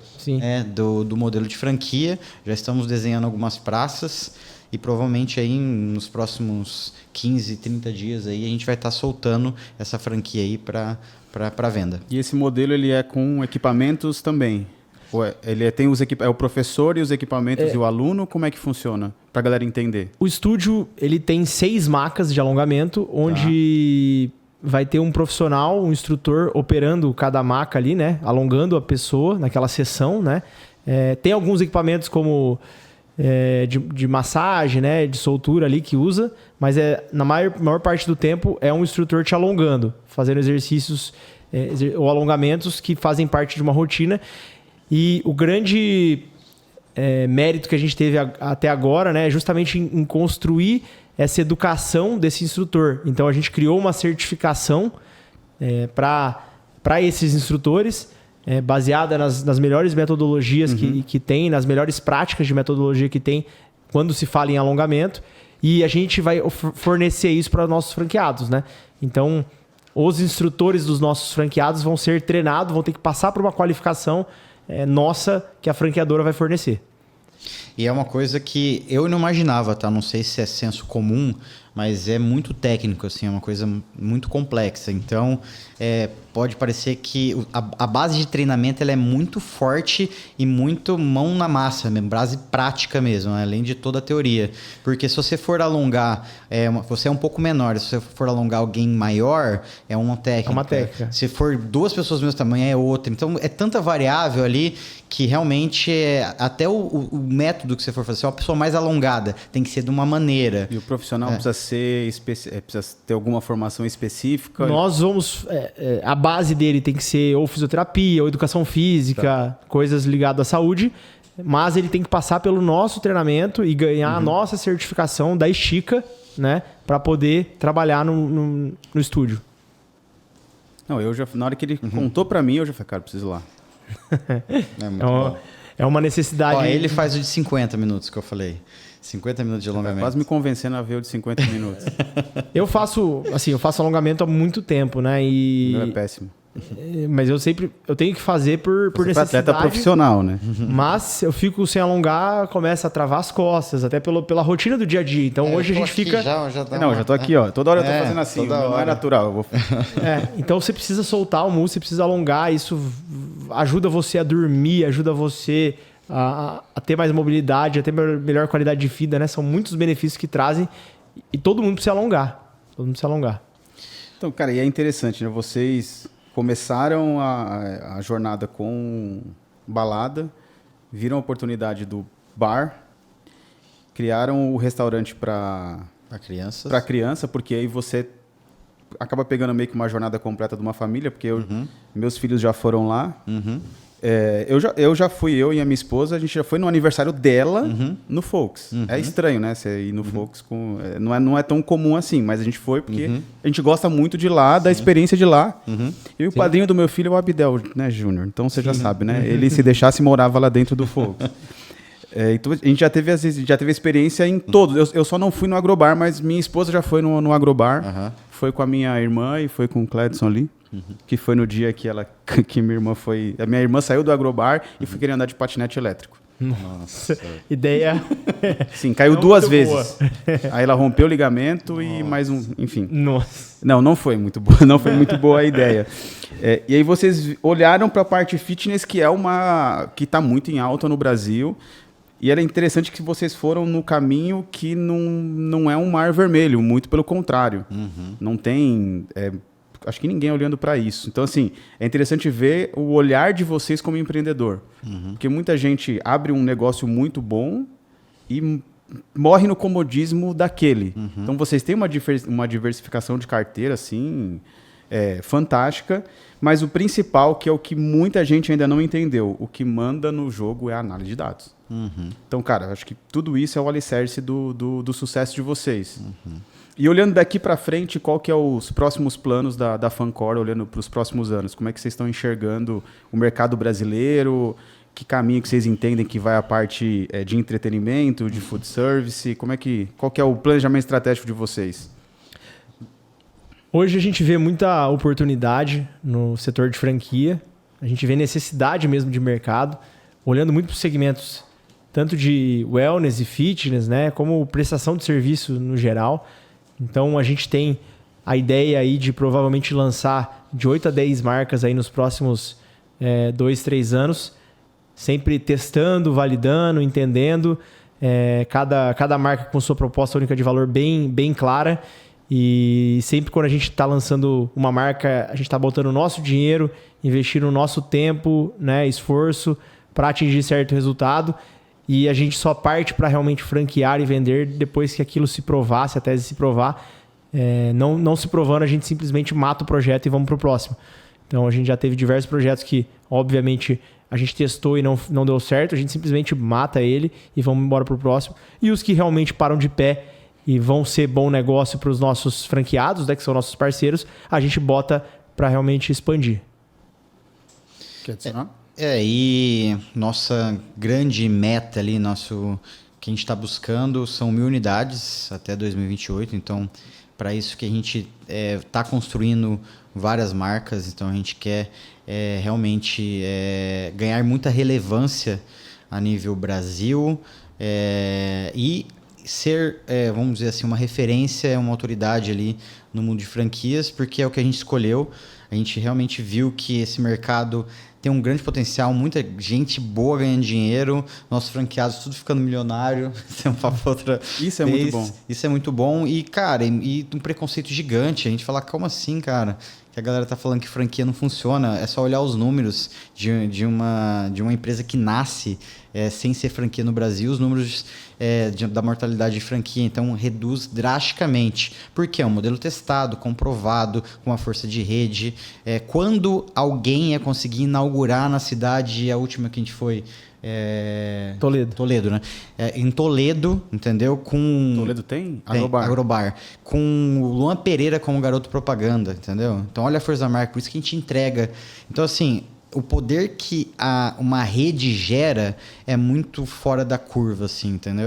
do modelo de franquia. Já estamos desenhando algumas praças e provavelmente aí nos próximos 15, 30 dias aí a gente vai estar soltando essa franquia aí para venda. E esse modelo ele é com equipamentos também? Ele tem é o professor e os equipamentos e o aluno? Como é que funciona? Pra galera entender. O estúdio, ele tem 6 macas de alongamento, onde vai ter um profissional, um instrutor operando cada maca ali, né? Alongando a pessoa naquela sessão, né? Tem alguns equipamentos como de massagem, né? De soltura ali que usa, mas na maior parte do tempo é um instrutor te alongando, fazendo exercícios ou alongamentos que fazem parte de uma rotina. E o grande mérito que a gente teve até agora, né, é justamente em construir essa educação desse instrutor. Então, a gente criou uma certificação para esses instrutores, baseada nas melhores metodologias que tem, nas melhores práticas de metodologia que tem quando se fala em alongamento. E a gente vai fornecer isso para nossos franqueados, né? Então, os instrutores dos nossos franqueados vão ser treinados, vão ter que passar por uma qualificação nossa que a franqueadora vai fornecer. E é uma coisa que eu não imaginava, tá? Não sei se é senso comum, mas é muito técnico, assim, é uma coisa muito complexa. Então, pode parecer que a base de treinamento ela é muito forte e muito mão na massa, base prática mesmo, né? Além de toda a teoria. Porque se você for alongar, você é um pouco menor, se você for alongar alguém maior, é uma técnica. É uma técnica. Se for 2 pessoas do mesmo tamanho, é outra. Então, é tanta variável ali que realmente até o método que você for fazer, se é uma pessoa mais alongada, tem que ser de uma maneira. E o profissional precisa ter alguma formação específica? Nós vamos... a base dele tem que ser ou fisioterapia, ou educação física, coisas ligadas à saúde, mas ele tem que passar pelo nosso treinamento e ganhar a nossa certificação da Estica, né, para poder trabalhar no estúdio. Não, na hora que ele contou para mim, eu já falei, cara, preciso ir lá. É uma necessidade... Ele faz o de 50 minutos que eu falei. 50 minutos de alongamento. Quase me convencendo a ver o de 50 minutos. Eu faço alongamento há muito tempo, né? O meu é péssimo. Mas eu tenho que fazer por necessidade. Atleta profissional, né? Mas eu fico sem alongar, começa a travar as costas, até pela rotina do dia a dia. Então hoje a gente fica... Já tô aqui, ó. Toda hora eu tô fazendo assim, não é natural. Então você precisa soltar o músculo, você precisa alongar, isso ajuda você a dormir, ajuda você a ter mais mobilidade, a ter melhor qualidade de vida, né? São muitos benefícios que trazem e todo mundo precisa alongar. Então, cara, e é interessante, né? Vocês começaram a jornada com balada, viram a oportunidade do bar, criaram o restaurante para criança, porque aí você acaba pegando meio que uma jornada completa de uma família, porque meus filhos já foram lá. Eu já fui, eu e a minha esposa, a gente já foi no aniversário dela no Folks. É estranho, né? Você ir no Folks não é tão comum assim, mas a gente foi porque a gente gosta muito de lá, da experiência de lá. E o padrinho do meu filho é o Abdel, né, Júnior? Então você já sabe, né? Ele, se deixasse, morava lá dentro do Folks. Então a gente já teve experiência em todos. Eu só não fui no Agrobar, mas minha esposa já foi no Agrobar. Foi com a minha irmã e foi com o Cledson ali. Que foi no dia que minha irmã foi... A minha irmã saiu do Agrobar e foi querer andar de patinete elétrico. Nossa. Ideia... Sim, caiu 2 vezes. Aí ela rompeu o ligamento e mais um... Enfim. Nossa. Não foi muito boa. Não foi muito boa a ideia. E aí vocês olharam para a parte fitness, que está muito em alta no Brasil. E era interessante que vocês foram no caminho que não é um mar vermelho. Muito pelo contrário. Não tem... acho que ninguém olhando para isso. Então, assim, é interessante ver o olhar de vocês como empreendedor. Porque muita gente abre um negócio muito bom e morre no comodismo daquele. Então vocês têm uma diversificação de carteira assim, fantástica, mas o principal, que é o que muita gente ainda não entendeu, o que manda no jogo é a análise de dados. Então, cara, eu acho que tudo isso é o alicerce do sucesso de vocês. E olhando daqui para frente, qual que é os próximos planos da Fancore, olhando para os próximos anos? Como é que vocês estão enxergando o mercado brasileiro? Que caminho que vocês entendem que vai a parte de entretenimento, de food service? Qual que é o planejamento estratégico de vocês? Hoje a gente vê muita oportunidade no setor de franquia. A gente vê necessidade mesmo de mercado, olhando muito para os segmentos tanto de wellness e fitness, né, como prestação de serviço no geral. Então a gente tem a ideia aí de provavelmente lançar de 8 a 10 marcas aí nos próximos 2, 3 anos, sempre testando, validando, entendendo, cada marca com sua proposta única de valor bem clara. E sempre quando a gente está lançando uma marca, a gente está botando o nosso dinheiro, investindo o nosso tempo, né, esforço para atingir certo resultado. E a gente só parte para realmente franquear e vender depois que aquilo se provar, se a tese se provar. Não se provando, a gente simplesmente mata o projeto e vamos para o próximo. Então a gente já teve diversos projetos que, obviamente, a gente testou e não deu certo. A gente simplesmente mata ele e vamos embora para o próximo. E os que realmente param de pé e vão ser bom negócio para os nossos franqueados, né, que são nossos parceiros, a gente bota para realmente expandir. Quer adicionar? E nossa grande meta ali, que a gente está buscando são 1.000 unidades até 2028. Então, para isso que a gente está construindo várias marcas. Então, a gente quer realmente ganhar muita relevância a nível Brasil e ser, vamos dizer assim, uma referência, uma autoridade ali no mundo de franquias, porque é o que a gente escolheu. A gente realmente viu que esse mercado tem um grande potencial, muita gente boa ganhando dinheiro, nossos franqueados tudo ficando milionário. Isso é um papo outra Isso é vez. muito bom. Isso é muito bom. E, cara, e um preconceito gigante. A gente fala, como assim, cara? Que a galera tá falando que franquia não funciona. É só olhar os números de uma empresa que nasce sem ser franquia no Brasil, os números da mortalidade de franquia. Então, reduz drasticamente. Porque é um modelo testado, comprovado, com uma força de rede. Quando alguém ia conseguir inaugurar na cidade, a última que a gente foi... Toledo, né? Em Toledo, entendeu? Toledo tem? Agrobar. Com o Luan Pereira como garoto propaganda, entendeu? Então, olha a força da marca, por isso que a gente entrega. Então, assim, o poder que uma rede gera é muito fora da curva, assim, entendeu?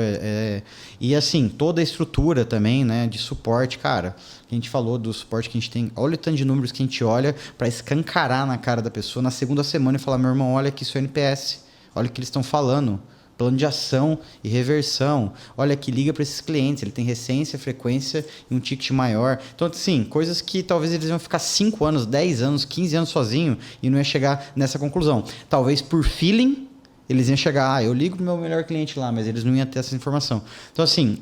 E, assim, toda a estrutura também, né, de suporte, cara, a gente falou do suporte que a gente tem, olha o tanto de números que a gente olha para escancarar na cara da pessoa na segunda semana e falar, meu irmão, olha aqui seu NPS, olha o que eles estão falando, plano de ação e reversão, olha aqui, liga para esses clientes, ele tem recência, frequência e um ticket maior. Então, assim, coisas que talvez eles iam ficar 5 anos, 10 anos, 15 anos sozinho e não ia chegar nessa conclusão. Talvez por feeling, eles iam chegar, eu ligo pro meu melhor cliente lá, mas eles não iam ter essa informação. Então, assim,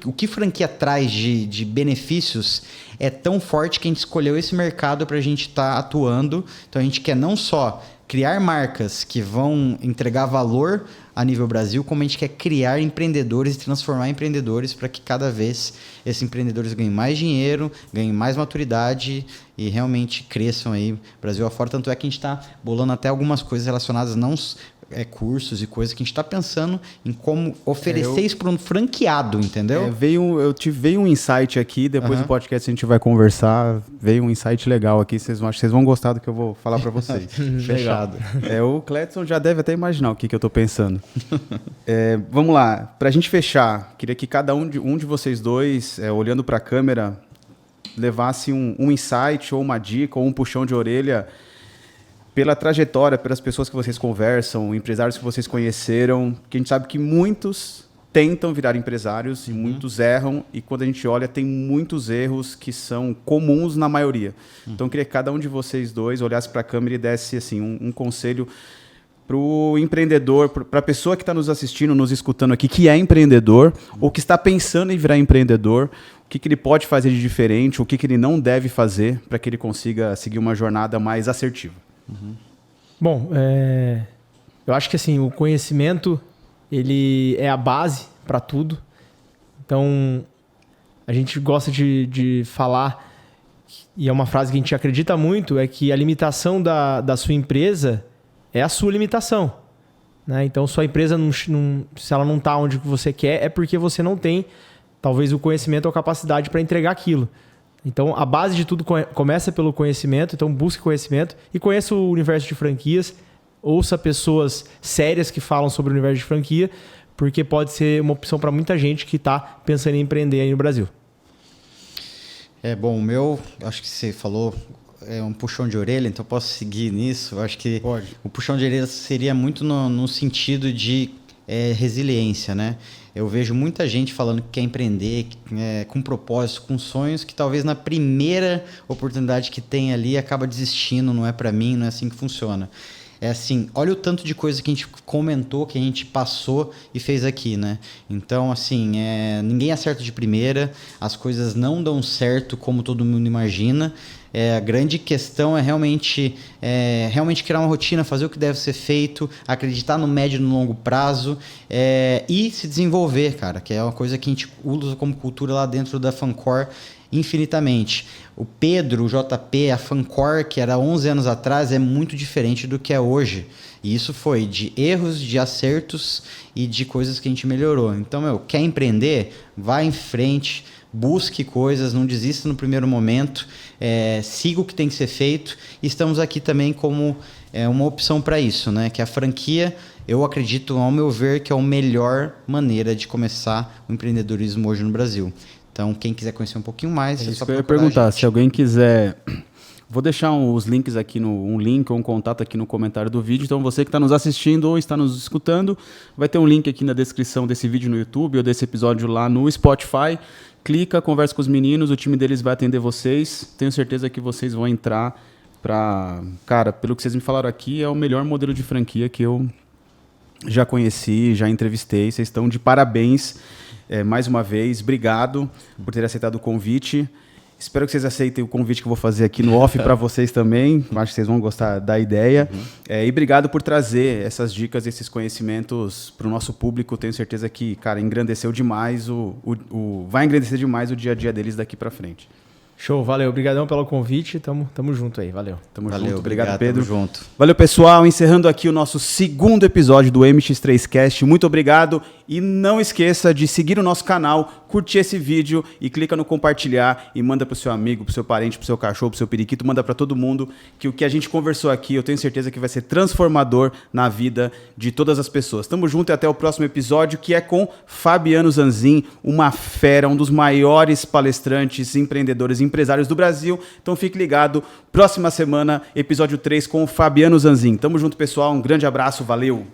o que franquia traz de benefícios é tão forte que a gente escolheu esse mercado para a gente estar atuando. Então, a gente quer não só criar marcas que vão entregar valor a nível Brasil, como a gente quer criar empreendedores e transformar empreendedores para que cada vez esses empreendedores ganhem mais dinheiro, ganhem mais maturidade e realmente cresçam aí Brasil afora. Tanto é que a gente está bolando até algumas coisas relacionadas, não cursos e coisas que a gente está pensando em como oferecer isso para um franqueado, entendeu? Veio um insight aqui, depois do podcast a gente vai conversar, veio um insight legal aqui, vocês vão gostar do que eu vou falar para vocês. Fechado. O Cledson já deve até imaginar o que eu estou pensando. Vamos lá, para a gente fechar, queria que cada um de vocês dois, olhando para a câmera, levasse um insight ou uma dica ou um puxão de orelha pela trajetória, pelas pessoas que vocês conversam, empresários que vocês conheceram, que a gente sabe que muitos tentam virar empresários e muitos erram, e quando a gente olha, tem muitos erros que são comuns na maioria. Então, eu queria que cada um de vocês dois olhasse para a câmera e desse assim, um conselho para o empreendedor, para a pessoa que está nos assistindo, nos escutando aqui, que é empreendedor ou que está pensando em virar empreendedor, o que ele pode fazer de diferente, o que ele não deve fazer para que ele consiga seguir uma jornada mais assertiva. Bom, eu acho que assim, o conhecimento ele é a base para tudo. Então, a gente gosta de falar, e é uma frase que a gente acredita muito, é que a limitação da sua empresa é a sua limitação. Né? Então, sua empresa, se ela não está onde você quer, é porque você não tem, talvez, o conhecimento ou a capacidade para entregar aquilo. Então, a base de tudo começa pelo conhecimento. Então, busque conhecimento e conheça o universo de franquias. Ouça pessoas sérias que falam sobre o universo de franquia, porque pode ser uma opção para muita gente que está pensando em empreender aí no Brasil. Bom, o meu, acho que você falou, é um puxão de orelha, então eu posso seguir nisso. Eu acho que Pode. O puxão de orelha seria muito no sentido de resiliência, né? Eu vejo muita gente falando que quer empreender com propósitos, com sonhos, que talvez na primeira oportunidade que tem ali acaba desistindo, não é para mim, não é assim que funciona. É assim, olha o tanto de coisa que a gente comentou, que a gente passou e fez aqui, né? Então, assim, ninguém acerta de primeira, as coisas não dão certo como todo mundo imagina. A grande questão é realmente criar uma rotina, fazer o que deve ser feito, acreditar no médio e no longo prazo e se desenvolver, cara, que é uma coisa que a gente usa como cultura lá dentro da Fancor infinitamente. O Pedro, o JP, a Fancor, que era 11 anos atrás, é muito diferente do que é hoje. E isso foi de erros, de acertos e de coisas que a gente melhorou. Então, quer empreender? Vá em frente, busque coisas, não desista no primeiro momento, siga o que tem que ser feito. E estamos aqui também como uma opção para isso, né? Que a franquia, eu acredito, ao meu ver, que é a melhor maneira de começar o empreendedorismo hoje no Brasil. Então, quem quiser conhecer um pouquinho mais... É isso que eu ia perguntar, se alguém quiser... Vou deixar os links aqui, um link ou um contato aqui no comentário do vídeo. Então, você que está nos assistindo ou está nos escutando, vai ter um link aqui na descrição desse vídeo no YouTube ou desse episódio lá no Spotify. Clica, conversa com os meninos, o time deles vai atender vocês. Tenho certeza que vocês vão entrar para... Cara, pelo que vocês me falaram aqui, é o melhor modelo de franquia que eu já conheci, já entrevistei. Vocês estão de parabéns. Mais uma vez, obrigado por ter aceitado o convite. Espero que vocês aceitem o convite que eu vou fazer aqui no off para vocês também. Acho que vocês vão gostar da ideia. E obrigado por trazer essas dicas, esses conhecimentos para o nosso público. Tenho certeza que, cara, engrandeceu demais vai engrandecer demais o dia a dia deles daqui para frente. Show, valeu. Obrigadão pelo convite. Tamo junto aí, valeu. Tamo Valeu, junto. Obrigado, Pedro. Tamo junto. Valeu, pessoal. Encerrando aqui o nosso segundo episódio do MX3Cast. Muito obrigado. E não esqueça de seguir o nosso canal, curtir esse vídeo e clica no compartilhar e manda pro seu amigo, pro seu parente, pro seu cachorro, pro seu periquito, manda para todo mundo, que o que a gente conversou aqui, eu tenho certeza que vai ser transformador na vida de todas as pessoas. Tamo junto e até o próximo episódio, que é com Fabiano Zanzin, uma fera, um dos maiores palestrantes, empreendedores e empresários do Brasil. Então fique ligado, próxima semana, episódio 3 com o Fabiano Zanzin. Tamo junto, pessoal, um grande abraço, valeu!